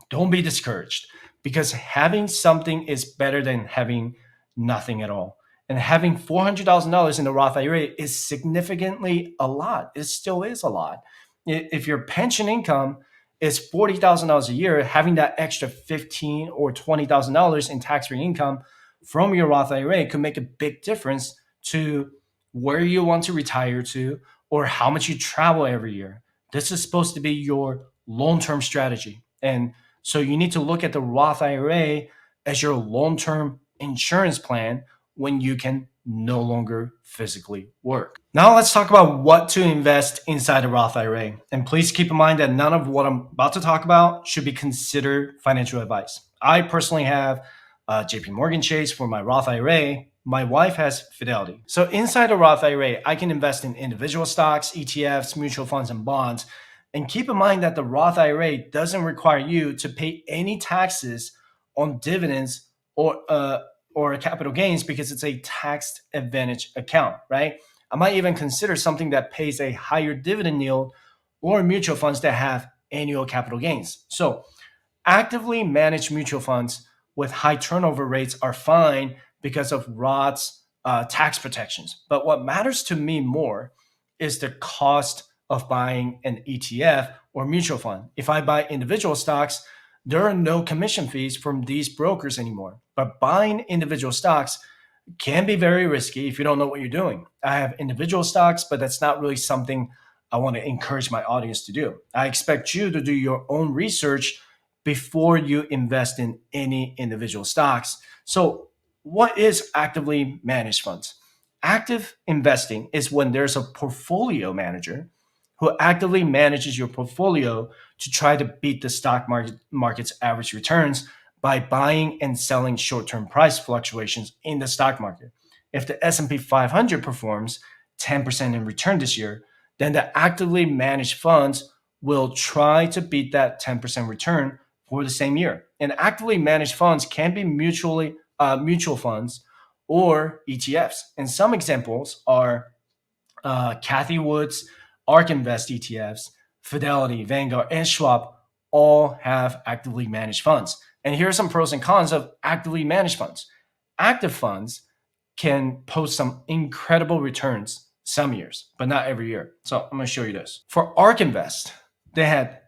don't be discouraged because having something is better than having nothing at all. And having $400,000 in the Roth IRA is significantly a lot. It still is a lot. If your pension income is $40,000 a year, having that extra $15,000 or $20,000 in tax-free income from your Roth IRA could make a big difference to where you want to retire to or how much you travel every year. This is supposed to be your long-term strategy. And so you need to look at the Roth IRA as your long-term insurance plan when you can no longer physically work. Now let's talk about what to invest inside a Roth IRA. And please keep in mind that none of what I'm about to talk about should be considered financial advice. I personally have JP Morgan Chase for my Roth IRA. My wife has Fidelity. So inside a Roth IRA, I can invest in individual stocks, ETFs, mutual funds, and bonds. And keep in mind that the Roth IRA doesn't require you to pay any taxes on dividends or capital gains because it's a tax advantage account, right? I might even consider something that pays a higher dividend yield or mutual funds that have annual capital gains. So actively managed mutual funds with high turnover rates are fine because of Roth's tax protections. But what matters to me more is the cost of buying an ETF or mutual fund. If I buy individual stocks, there are no commission fees from these brokers anymore. But buying individual stocks can be very risky if you don't know what you're doing. I have individual stocks, but that's not really something I want to encourage my audience to do. I expect you to do your own research before you invest in any individual stocks. So, what is actively managed funds? Active investing is when there's a portfolio manager who actively manages your portfolio to try to beat the market's average returns by buying and selling short-term price fluctuations in the stock market. If the S&P 500 performs 10% in return this year, then the actively managed funds will try to beat that 10% return for the same year. And actively managed funds can be mutual funds or ETFs. And some examples are Cathie Wood's ARK Invest ETFs, Fidelity, Vanguard, and Schwab all have actively managed funds. And here are some pros and cons of actively managed funds. Active funds can post some incredible returns some years, but not every year. So I'm going to show you this. For ARK Invest, they had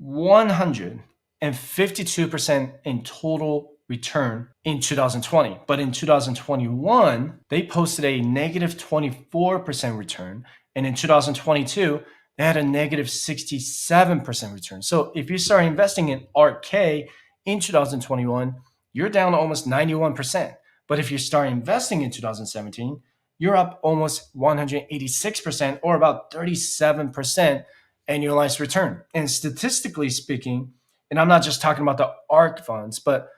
152% in total return in 2020. But in 2021, they posted a negative 24% return. And in 2022, they had a negative 67% return. So if you start investing in ARK in 2021, you're down almost 91%. But if you start investing in 2017, you're up almost 186% or about 37% annualized return. And statistically speaking, and I'm not just talking about the ARK funds, but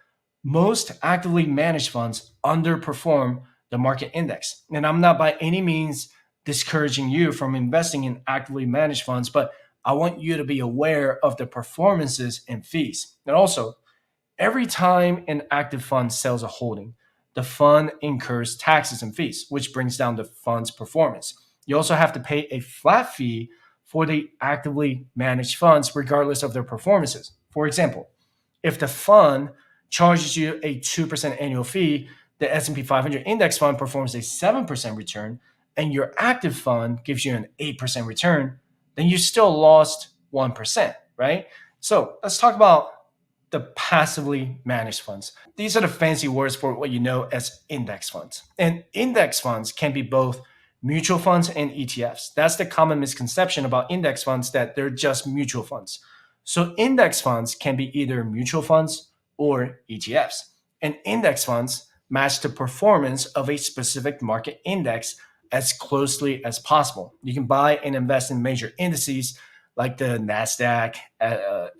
most actively managed funds underperform the market index. And I'm not by any means discouraging you from investing in actively managed funds, but I want you to be aware of the performances and fees. And also, every time an active fund sells a holding, the fund incurs taxes and fees, which brings down the fund's performance. You also have to pay a flat fee for the actively managed funds, regardless of their performances. For example, if the fund charges you a 2% annual fee, the S&P 500 index fund performs a 7% return, and your active fund gives you an 8% return, then you still lost 1%, right? So let's talk about the passively managed funds. These are the fancy words for what you know as index funds. And index funds can be both mutual funds and ETFs. That's the common misconception about index funds, that they're just mutual funds. So index funds can be either mutual funds or ETFs. And index funds match the performance of a specific market index as closely as possible. You can buy and invest in major indices like the NASDAQ,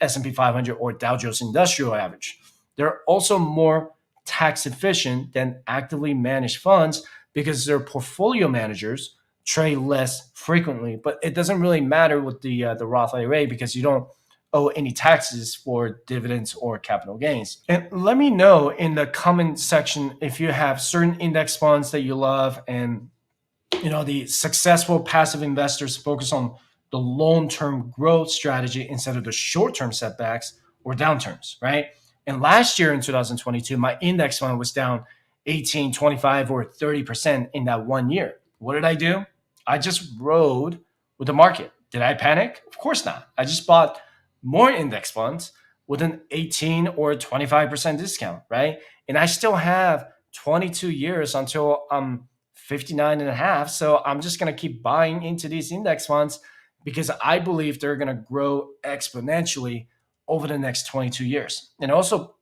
S&P 500, or Dow Jones Industrial Average. They're also more tax efficient than actively managed funds because their portfolio managers trade less frequently. But it doesn't really matter with the Roth IRA because you don't owe any taxes for dividends or capital gains. And let me know in the comment section if you have certain index funds that you love, and the successful passive investors focus on the long-term growth strategy instead of the short-term setbacks or downturns, right? And last year in 2022, my index fund was down 18, 25, or 30% in that 1 year. What did I do? I just rode with the market. Did I panic? Of course not. I just bought more index funds with an 18 or 25% discount, right? And I still have 22 years until I'm 59 and a half. So I'm just going to keep buying into these index funds because I believe they're going to grow exponentially over the next 22 years. And also,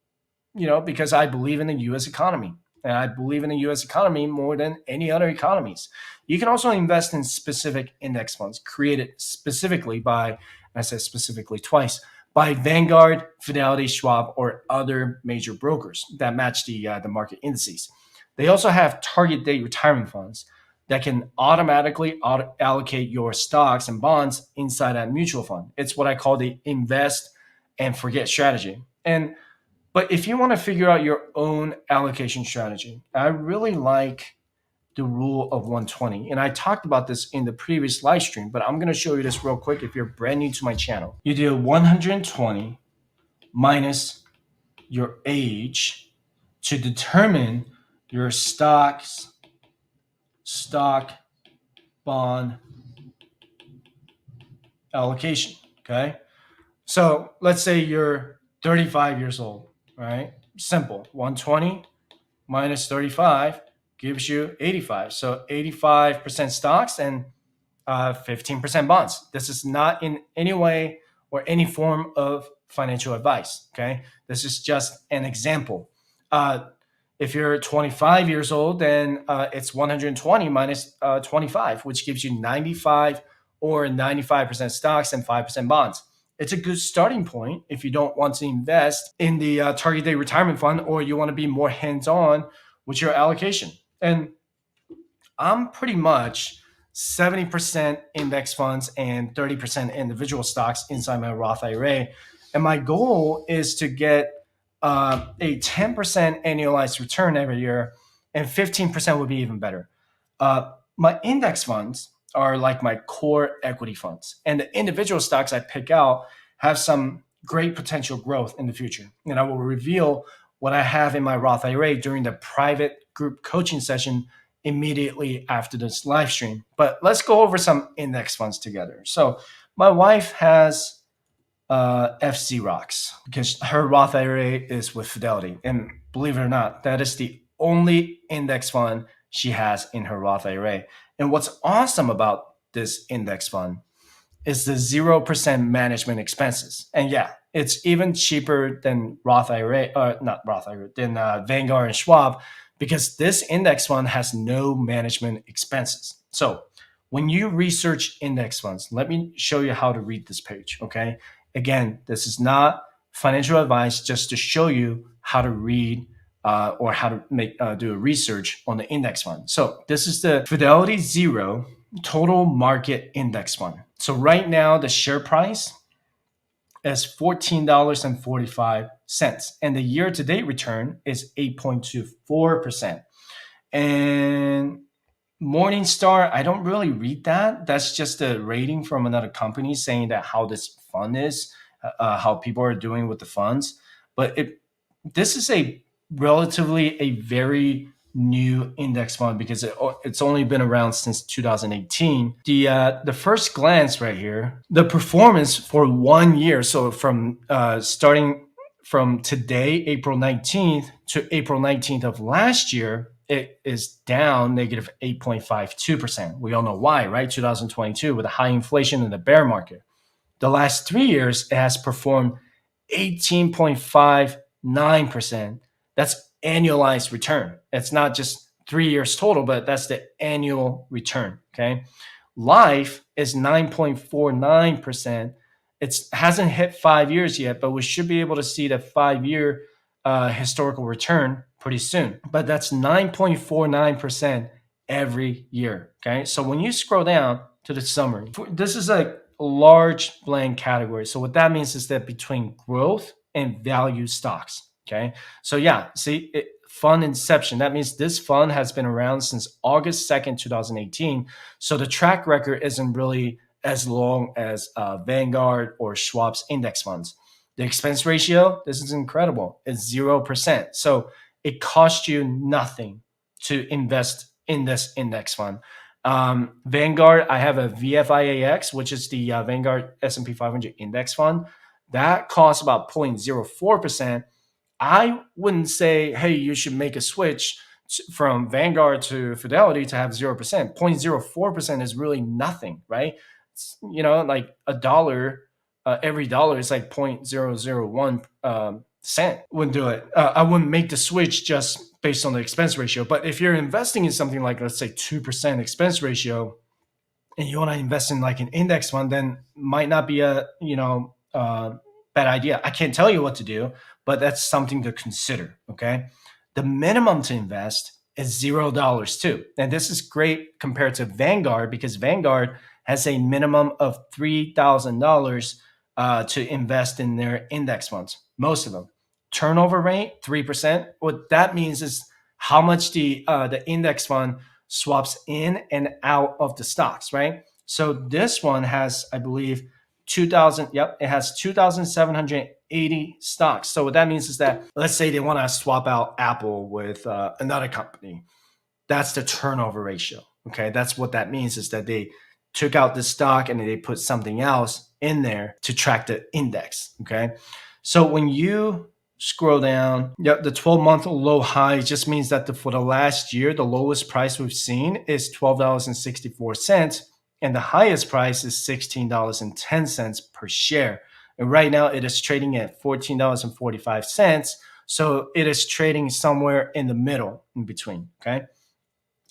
because I believe in the US economy. And I believe in the US economy more than any other economies. You can also invest in specific index funds created specifically by, I said specifically twice, by Vanguard, Fidelity, Schwab, or other major brokers that match the market indices. They also have target date retirement funds that can automatically allocate your stocks and bonds inside that mutual fund. It's what I call the invest and forget strategy. But if you want to figure out your own allocation strategy, I really like the rule of 120. And I talked about this in the previous live stream, but I'm going to show you this real quick if you're brand new to my channel. You do 120 minus your age to determine your stock bond allocation. Okay. So let's say you're 35 years old, right? Simple. 120 minus 35 gives you 85. So 85% stocks and 15% bonds. This is not in any way or any form of financial advice. Okay. This is just an example. If you're 25 years old, then it's 120 minus 25, which gives you 95 or 95% stocks and 5% bonds. It's a good starting point if you don't want to invest in the target date retirement fund or you want to be more hands-on with your allocation. And I'm pretty much 70% index funds and 30% individual stocks inside my Roth IRA. And my goal is to get a 10% annualized return every year, and 15% would be even better. My index funds are like my core equity funds, and the individual stocks I pick out have some great potential growth in the future. And I will reveal what I have in my Roth IRA during the private group coaching session immediately after this live stream. But let's go over some index funds together. So my wife has FC Rocks because her Roth IRA is with Fidelity. And believe it or not, that is the only index fund she has in her Roth IRA. And what's awesome about this index fund is the 0% management expenses. And yeah, it's even cheaper than Roth IRA, not Roth IRA, than Vanguard and Schwab, because this index fund has no management expenses. So when you research index funds, let me show you how to read this page, okay? Again, this is not financial advice, just to show you how to read or how to do a research on the index fund. So this is the Fidelity Zero Total Market Index Fund. So right now, the share price is $14.45, and the year-to-date return is 8.24%. And Morningstar, I don't really read that. That's just a rating from another company saying that how this fund is, how people are doing with the funds. But this is a very new index fund because it's only been around since 2018. The first glance right here, the performance for 1 year, so from starting from today, April 19th to April 19th of last year, it is down negative 8.52%. We all know why, right? 2022 with a high inflation in the bear market. The last 3 years, it has performed 18.59%. That's annualized return. It's not just 3 years total, but that's the annual return, okay? Life is 9.49%. It hasn't hit 5 years yet, but we should be able to see the 5-year historical return pretty soon. But that's 9.49% every year, okay? So when you scroll down to the summary, this is a large blank category. So what that means is that between growth and value stocks, okay? So yeah, see, fund inception. That means this fund has been around since August 2nd, 2018. So the track record isn't really as long as Vanguard or Schwab's index funds. The expense ratio, this is incredible. It's 0%. So it costs you nothing to invest in this index fund. Vanguard, I have a VFIAX, which is the Vanguard S&P 500 index fund. That costs about 0.04%. I wouldn't say, hey, you should make a switch from Vanguard to Fidelity to have 0%. 0.04% is really nothing, right? Like a dollar, every dollar is like 0.001 cent. Wouldn't do it. I wouldn't make the switch just based on the expense ratio. But if you're investing in something like, let's say, 2% expense ratio, and you want to invest in like an index fund, then might not be a bad idea. I can't tell you what to do, but that's something to consider. Okay, the minimum to invest is $0 too, and this is great compared to Vanguard because Vanguard has a minimum of $3,000 to invest in their index funds. Most of them turnover rate 3%. What that means is how much the index fund swaps in and out of the stocks, right? So this one has, I believe, 2,000. Yep, it has 2,780 stocks. So what that means is that, let's say they want to swap out Apple with another company. That's the turnover ratio. Okay, that's what that means is that they took out the stock and they put something else in there to track the index. Okay, so when you scroll down, the 12-month low high just means that for the last year, the lowest price we've seen is $12.64, and the highest price is $16.10 per share. And right now it is trading at $14.45. So it is trading somewhere in the middle, in between. Okay.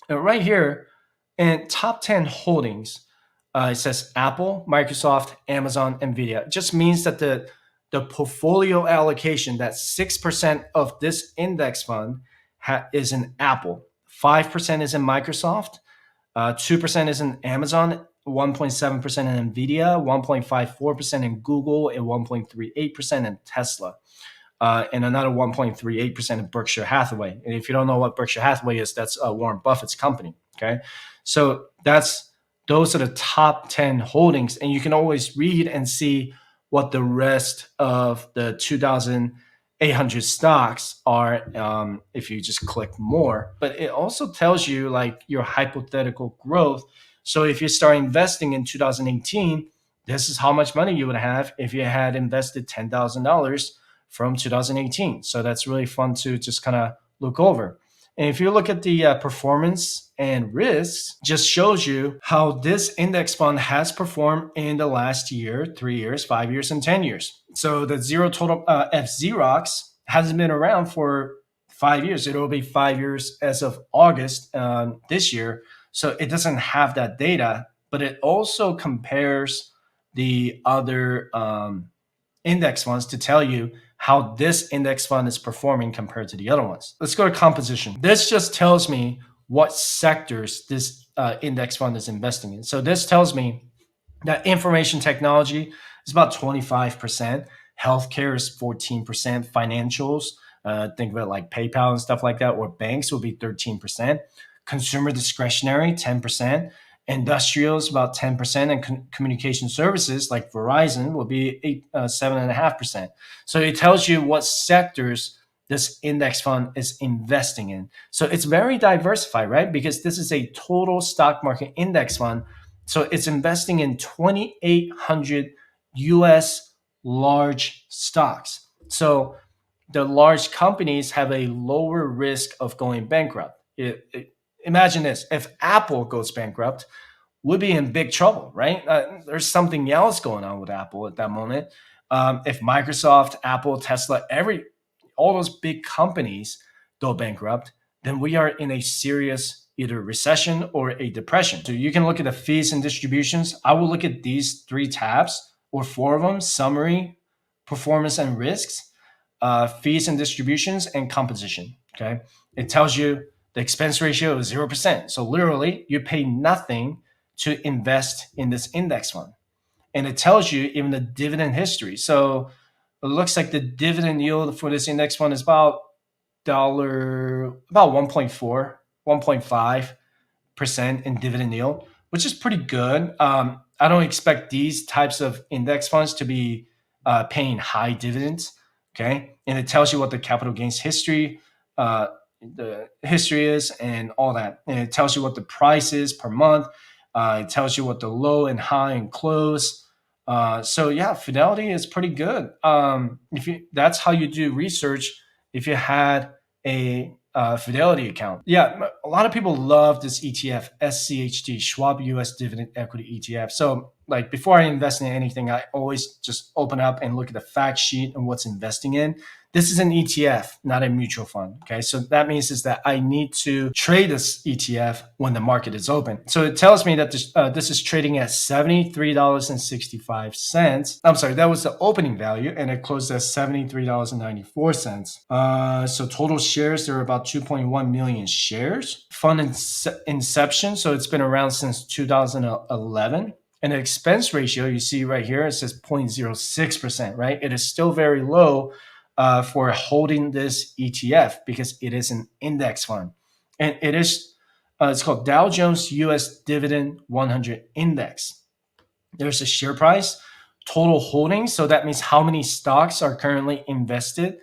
And right here in top 10 holdings, it says Apple, Microsoft, Amazon, Nvidia. It just means that the portfolio allocation, that 6% of this index fund is in Apple, 5% is in Microsoft, 2% is in Amazon, 1.7% in Nvidia, 1.54% in Google, and 1.38% in Tesla. And another 1.38% in Berkshire Hathaway. And if you don't know what Berkshire Hathaway is, that's Warren Buffett's company. Okay, so those are the top 10 holdings, and you can always read and see what the rest of the 2,800 stocks are if you just click more. But it also tells you like your hypothetical growth. So if you start investing in 2018, this is how much money you would have if you had invested $10,000 from 2018. So that's really fun to just kind of look over. And if you look at the performance and risks, just shows you how this index fund has performed in the last year, 3 years, 5 years, and 10 years. So the zero total FZROX hasn't been around for 5 years. It will be 5 years as of August this year. So it doesn't have that data, but it also compares the other index funds to tell you how this index fund is performing compared to the other ones. Let's go to composition. This just tells me what sectors this index fund is investing in. So this tells me that information technology is about 25%, healthcare is 14%, financials, think of it like PayPal and stuff like that, or banks will be 13%, consumer discretionary, 10%, industrials about 10%, and communication services like Verizon will be 7.5%. So it tells you what sectors this index fund is investing in. So it's very diversified, right? Because this is a total stock market index fund. So it's investing in 2,800 US large stocks. So the large companies have a lower risk of going bankrupt. Imagine this, if Apple goes bankrupt, we'd be in big trouble, right? There's something else going on with Apple at that moment. If Microsoft, Apple, Tesla, all those big companies go bankrupt, then we are in a serious either recession or a depression. So you can look at the fees and distributions. I will look at these 3 tabs or 4 of them: summary, performance and risks, fees and distributions, and composition. Okay, it tells you the expense ratio is 0%. So literally, you pay nothing to invest in this index fund. And it tells you even the dividend history. So it looks like the dividend yield for this index fund is about 1.4, 1.5% in dividend yield, which is pretty good. I don't expect these types of index funds to be paying high dividends. Okay, and it tells you what the capital gains history is and all that. And it tells you what the price is per month. It tells you what the low and high and close. So yeah, Fidelity is pretty good. That's how you do research. If you had a Fidelity account. Yeah, a lot of people love this ETF, SCHD, Schwab US Dividend Equity ETF. So like before I invest in anything, I always just open up and look at the fact sheet and what's investing in. This is an ETF, not a mutual fund. Okay, so that means is that I need to trade this ETF when the market is open. So it tells me that this is trading at $73.65. I'm sorry, that was the opening value, and it closed at $73.94. So total shares, there are about 2.1 million shares. Fund inception, so it's been around since 2011. And the expense ratio, you see right here, it says 0.06%, right? It is still very low for holding this ETF because it is an index fund. And it is, it's called Dow Jones US Dividend 100 Index. There's a share price, total holdings. So that means how many stocks are currently invested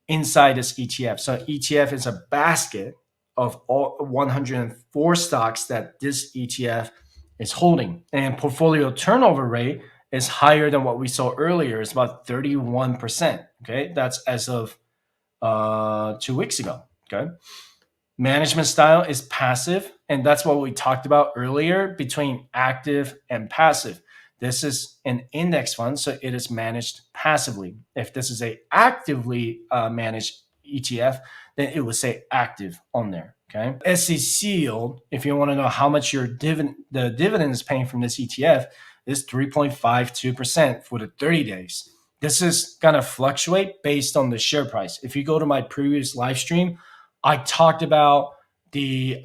inside this ETF. So ETF is a basket of all 104 stocks that this ETF is holding. And portfolio turnover rate is higher than what we saw earlier. It's about 31%. Okay, that's as of 2 weeks ago. Okay, management style is passive, and that's what we talked about earlier between active and passive. This is an index fund, so it is managed passively. If this is a actively managed ETF, then it would say active on there. Okay, SEC yield, if you want to know how much the dividend is paying from this ETF, is 3.52% for the 30 days. This is going to fluctuate based on the share price. If you go to my previous live stream, I talked about the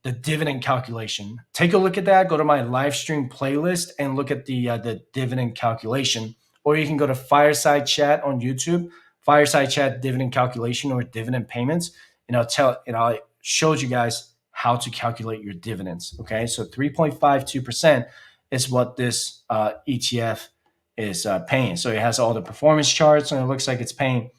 dividend calculation. Take a look at that. Go to my live stream playlist and look at the dividend calculation. Or you can go to Fireside Chat on YouTube, Fireside Chat dividend calculation or dividend payments, and I showed you guys how to calculate your dividends. Okay, so 3.52% is what this ETF is paying. So it has all the performance charts, and it looks like it's paying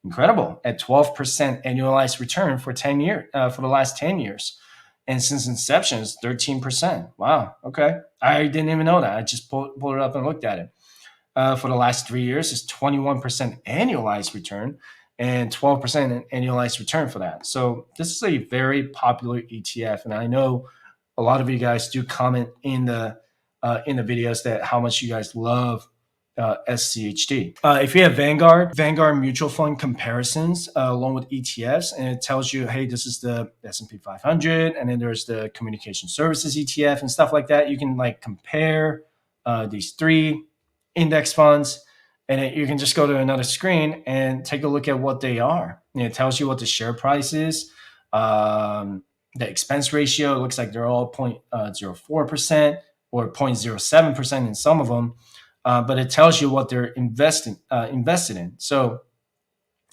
incredible at 12% annualized return for 10 years for the last 10 years. And since inception, it's 13%. Wow. Okay. I didn't even know that. I just pulled it up and looked at it. For the last 3 years, it's 21% annualized return and 12% annualized return for that. So this is a very popular ETF. And I know a lot of you guys do comment in the videos that how much you guys love SCHD. If you have Vanguard mutual fund comparisons along with ETFs, and it tells you, hey, this is the S&P 500, and then there's the communication services ETF and stuff like that. You can like compare these three index funds, and you can just go to another screen and take a look at what they are. And it tells you what the share price is. The expense ratio, it looks like they're all 0.04% or 0.07% in some of them. But it tells you what they're invested in. So,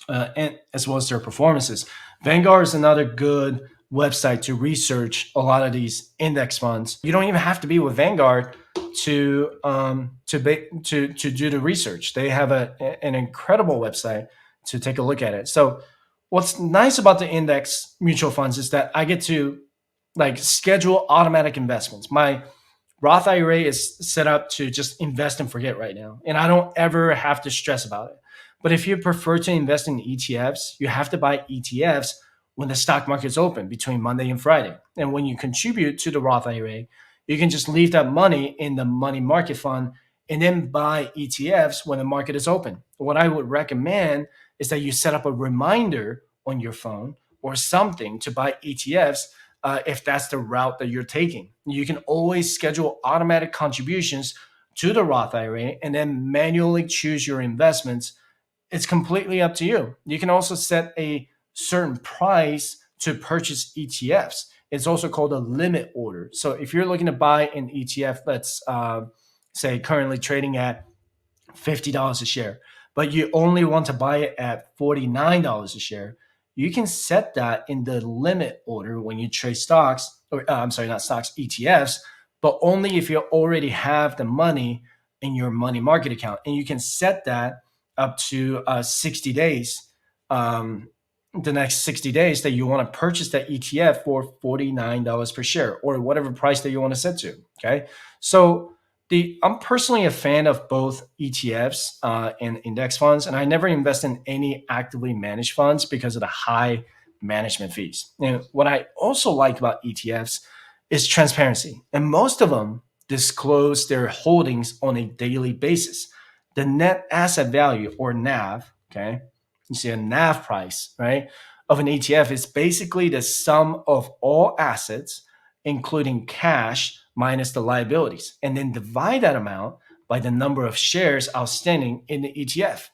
and as well as their performances. Vanguard is another good website to research a lot of these index funds. You don't even have to be with Vanguard to do the research. They have an incredible website to take a look at it. So, what's nice about the index mutual funds is that I get to like schedule automatic investments. My Roth IRA is set up to just invest and forget right now. And I don't ever have to stress about it. But if you prefer to invest in ETFs, you have to buy ETFs when the stock market is open between Monday and Friday. And when you contribute to the Roth IRA, you can just leave that money in the money market fund and then buy ETFs when the market is open. What I would recommend is that you set up a reminder on your phone or something to buy ETFs if that's the route that you're taking. You can always schedule automatic contributions to the Roth IRA and then manually choose your investments. It's completely up to you. You can also set a certain price to purchase ETFs. It's also called a limit order. So if you're looking to buy an ETF, let's say currently trading at $50 a share, but you only want to buy it at $49 a share, you can set that in the limit order when you trade stocks, or I'm sorry, not stocks, ETFs, but only if you already have the money in your money market account. And you can set that up to 60 days, the next 60 days that you want to purchase that ETF for $49 per share or whatever price that you want to set to, okay? So I'm personally a fan of both ETFs and index funds, and I never invest in any actively managed funds because of the high management fees. And what I also like about ETFs is transparency. And most of them disclose their holdings on a daily basis. The net asset value, or NAV, okay, you see a NAV price, right, of an ETF is basically the sum of all assets, including cash minus the liabilities, and then divide that amount by the number of shares outstanding in the ETF.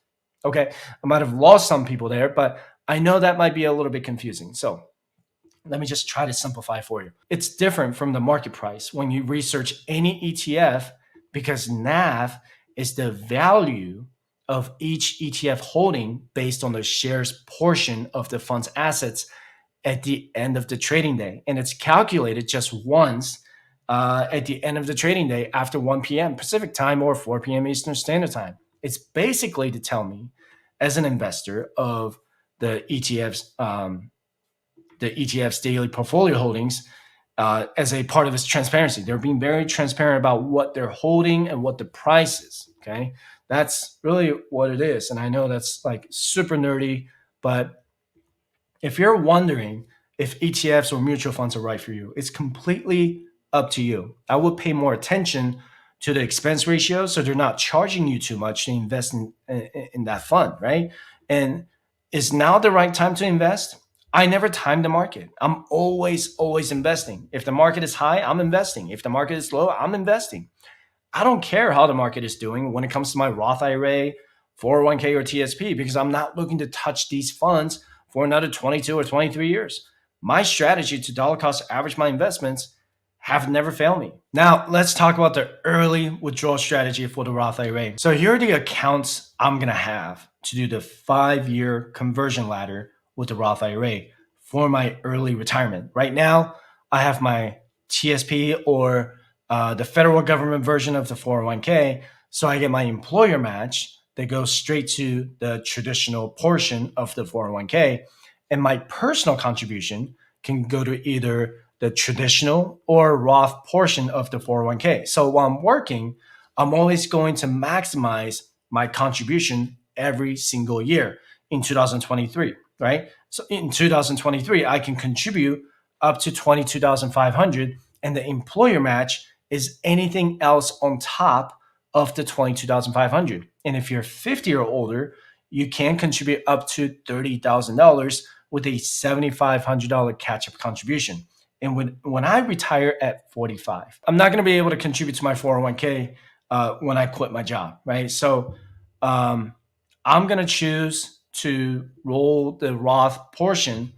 Okay, I might have lost some people there, but I know that might be a little bit confusing. So let me just try to simplify for you. It's different from the market price when you research any ETF, because NAV is the value of each ETF holding based on the shares portion of the fund's assets at the end of the trading day. And it's calculated just once at the end of the trading day after 1 p.m. Pacific time or 4 p.m. Eastern Standard Time. It's basically to tell me, as an investor of the ETF's daily portfolio holdings, as a part of its transparency. They're being very transparent about what they're holding and what the price is. Okay, that's really what it is. And I know that's like super nerdy, but if you're wondering if ETFs or mutual funds are right for you, it's completely up to you. I would pay more attention to the expense ratio so they're not charging you too much to invest in that fund, right? And is now the right time to invest? I never time the market. I'm always investing. If the market is high, I'm investing. If the market is low, I'm investing. I don't care how the market is doing when it comes to my Roth IRA, 401k, or TSP, because I'm not looking to touch these funds for another 22 or 23 years. My strategy to dollar cost average my investments have never failed me. Now, let's talk about the early withdrawal strategy for the Roth IRA. So here are the accounts I'm going to have to do the 5-year conversion ladder with the Roth IRA for my early retirement. Right now, I have my TSP, or the federal government version of the 401k. So I get my employer match that goes straight to the traditional portion of the 401k. And my personal contribution can go to either the traditional or Roth portion of the 401k. So while I'm working, I'm always going to maximize my contribution every single year in 2023, right? So in 2023, I can contribute up to $22,500, and the employer match is anything else on top of the $22,500. And if you're 50 or older, you can contribute up to $30,000 with a $7,500 catch-up contribution. And when I retire at 45, I'm not going to be able to contribute to my 401k when I quit my job, right? So I'm going to choose to roll the Roth portion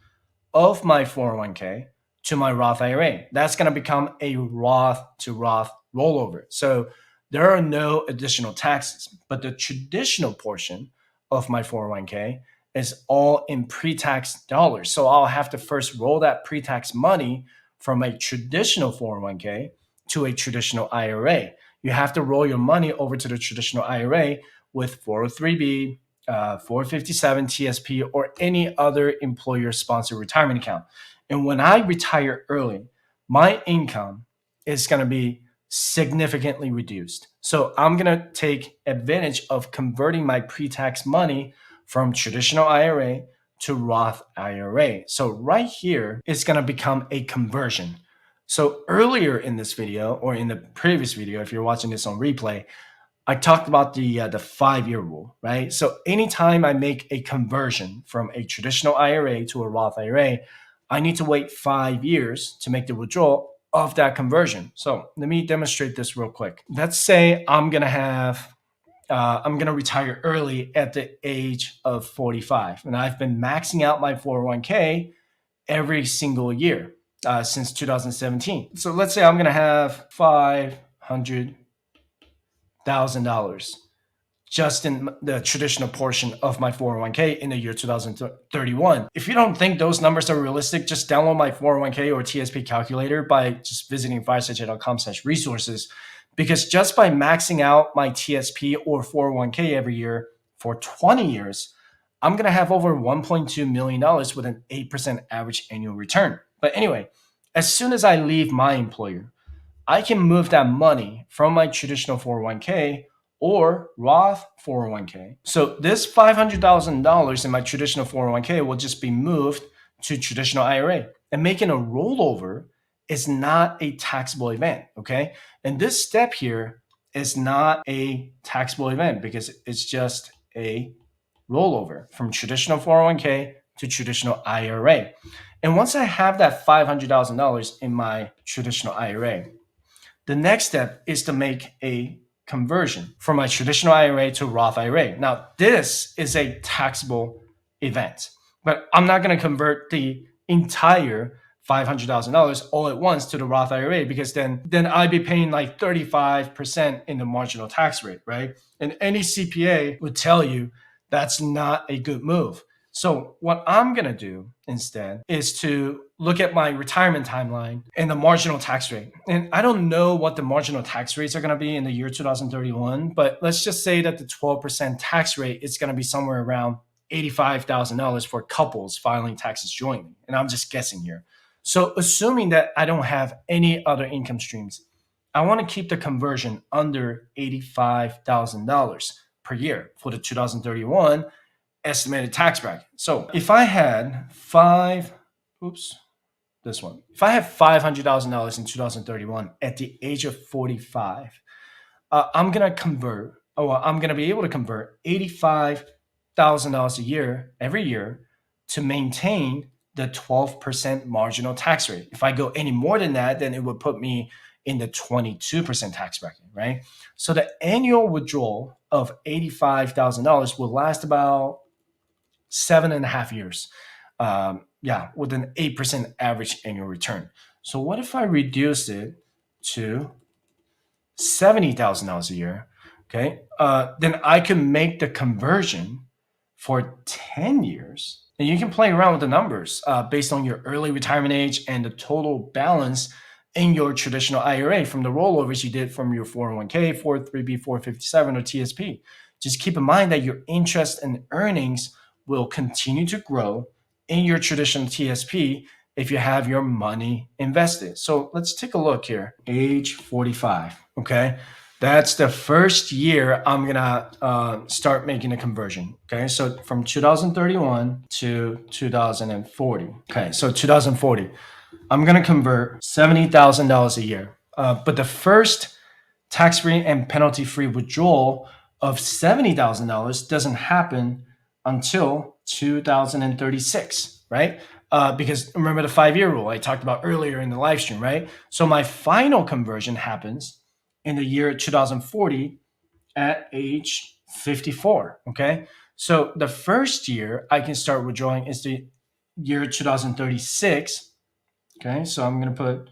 of my 401k to my Roth IRA. That's going to become a Roth to Roth rollover. So there are no additional taxes, but the traditional portion of my 401k is all in pre-tax dollars. So I'll have to first roll that pre-tax money from a traditional 401k to a traditional IRA. You have to roll your money over to the traditional IRA with 403b, 457 TSP, or any other employer-sponsored retirement account. And when I retire early, my income is going to be significantly reduced. So I'm going to take advantage of converting my pre-tax money from traditional IRA to Roth IRA. So right here, it's going to become a conversion. So earlier in this video, or in the previous video, if you're watching this on replay, I talked about the 5-year rule, right? So anytime I make a conversion from a traditional IRA to a Roth IRA, I need to wait 5 years to make the withdrawal of that conversion. So let me demonstrate this real quick. Let's say I'm going to retire early at the age of 45, and I've been maxing out my 401k every single year since 2017. So let's say I'm going to have $500,000 just in the traditional portion of my 401k in the year 2031. If you don't think those numbers are realistic, just download my 401k or TSP calculator by just visiting firesightchat.com/resources. Because just by maxing out my TSP or 401k every year for 20 years, I'm going to have over $1.2 million with an 8% average annual return. But anyway, as soon as I leave my employer, I can move that money from my traditional 401k or Roth 401k. So this $500,000 in my traditional 401k will just be moved to traditional IRA. And making a rollover is not a taxable event, okay? And this step here is not a taxable event because it's just a rollover from traditional 401k to traditional IRA. And once I have that $500,000 in my traditional IRA, the next step is to make a conversion from my traditional IRA to Roth IRA. Now, this is a taxable event, but I'm not going to convert the entire $500,000 all at once to the Roth IRA because then I'd be paying like 35% in the marginal tax rate, right? And any CPA would tell you that's not a good move. So what I'm going to do instead is to look at my retirement timeline and the marginal tax rate. And I don't know what the marginal tax rates are going to be in the year 2031, but let's just say that the 12% tax rate is going to be somewhere around $85,000 for couples filing taxes jointly. And I'm just guessing here. So assuming that I don't have any other income streams, I want to keep the conversion under $85,000 per year for the 2031 estimated tax bracket. So if I had if I had $500,000 in 2031 at the age of 45, I'm going to be able to convert $85,000 a year every year to maintain the 12% marginal tax rate. If I go any more than that, then it would put me in the 22% tax bracket, right? So the annual withdrawal of $85,000 will last about 7.5 years. With an 8% average annual return. So what if I reduce it to $70,000 a year? Okay, then I can make the conversion for 10 years. And you can play around with the numbers based on your early retirement age and the total balance in your traditional IRA from the rollovers you did from your 401k, 403b, 457, or TSP. Just keep in mind that your interest and earnings will continue to grow in your traditional TSP if you have your money invested. So let's take a look here. Age 45, okay? That's the first year I'm gonna start making a conversion, okay? So from 2031 to 2040. Okay, so 2040, I'm gonna convert $70,000 a year. But the first tax-free and penalty-free withdrawal of $70,000 doesn't happen until 2036, right? Because remember the 5-year rule I talked about earlier in the live stream, right? So my final conversion happens in the year 2040 at age 54, okay? So the first year I can start withdrawing is the year 2036, okay? So I'm gonna put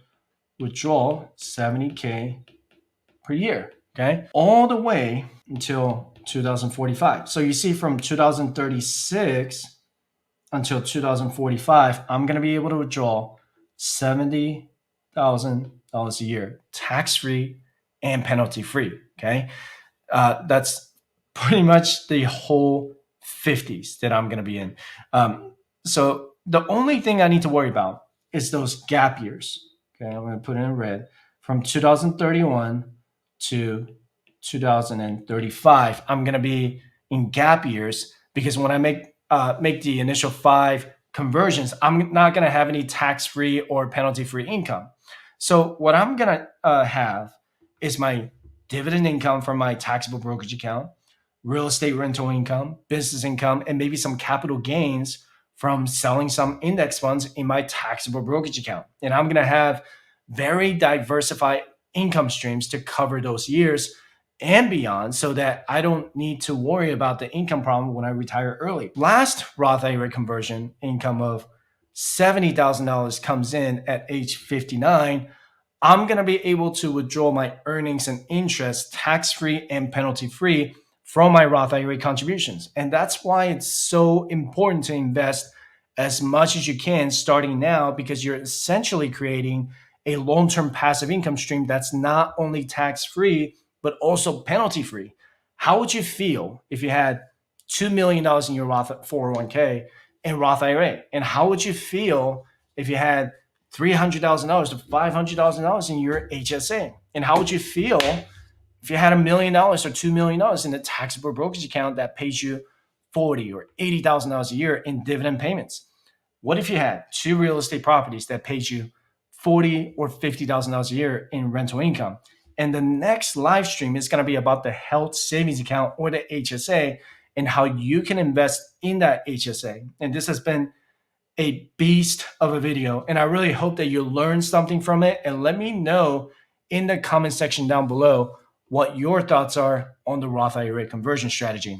withdrawal 70K per year, okay? All the way until 2045. So you see from 2036 until 2045, I'm going to be able to withdraw $70,000 a year, tax-free and penalty-free, okay? That's pretty much the whole 50s that I'm going to be in. So the only thing I need to worry about is those gap years, okay? I'm going to put it in red. From 2031 to 2035, I'm going to be in gap years because when I make the initial 5 conversions, I'm not going to have any tax-free or penalty-free income. So what I'm going to have is my dividend income from my taxable brokerage account, real estate rental income, business income, and maybe some capital gains from selling some index funds in my taxable brokerage account. And I'm going to have very diversified income streams to cover those years and beyond so that I don't need to worry about the income problem when I retire early. Last Roth IRA conversion income of $70,000 comes in at age 59. I'm going to be able to withdraw my earnings and interest tax-free and penalty-free from my Roth IRA contributions. And that's why it's so important to invest as much as you can starting now, because you're essentially creating a long-term passive income stream that's not only tax-free, but also penalty-free. How would you feel if you had $2 million in your Roth 401k and Roth IRA? And how would you feel if you had $300,000 to $500,000 in your HSA? And how would you feel if you had $1 million or $2 million in a taxable brokerage account that pays you $40,000 or $80,000 a year in dividend payments? What if you had 2 real estate properties that paid you $40,000 or $50,000 a year in rental income? And the next live stream is going to be about the health savings account, or the HSA, and how you can invest in that HSA. And this has been a beast of a video, and I really hope that you learned something from it. And let me know in the comment section down below what your thoughts are on the Roth IRA conversion strategy.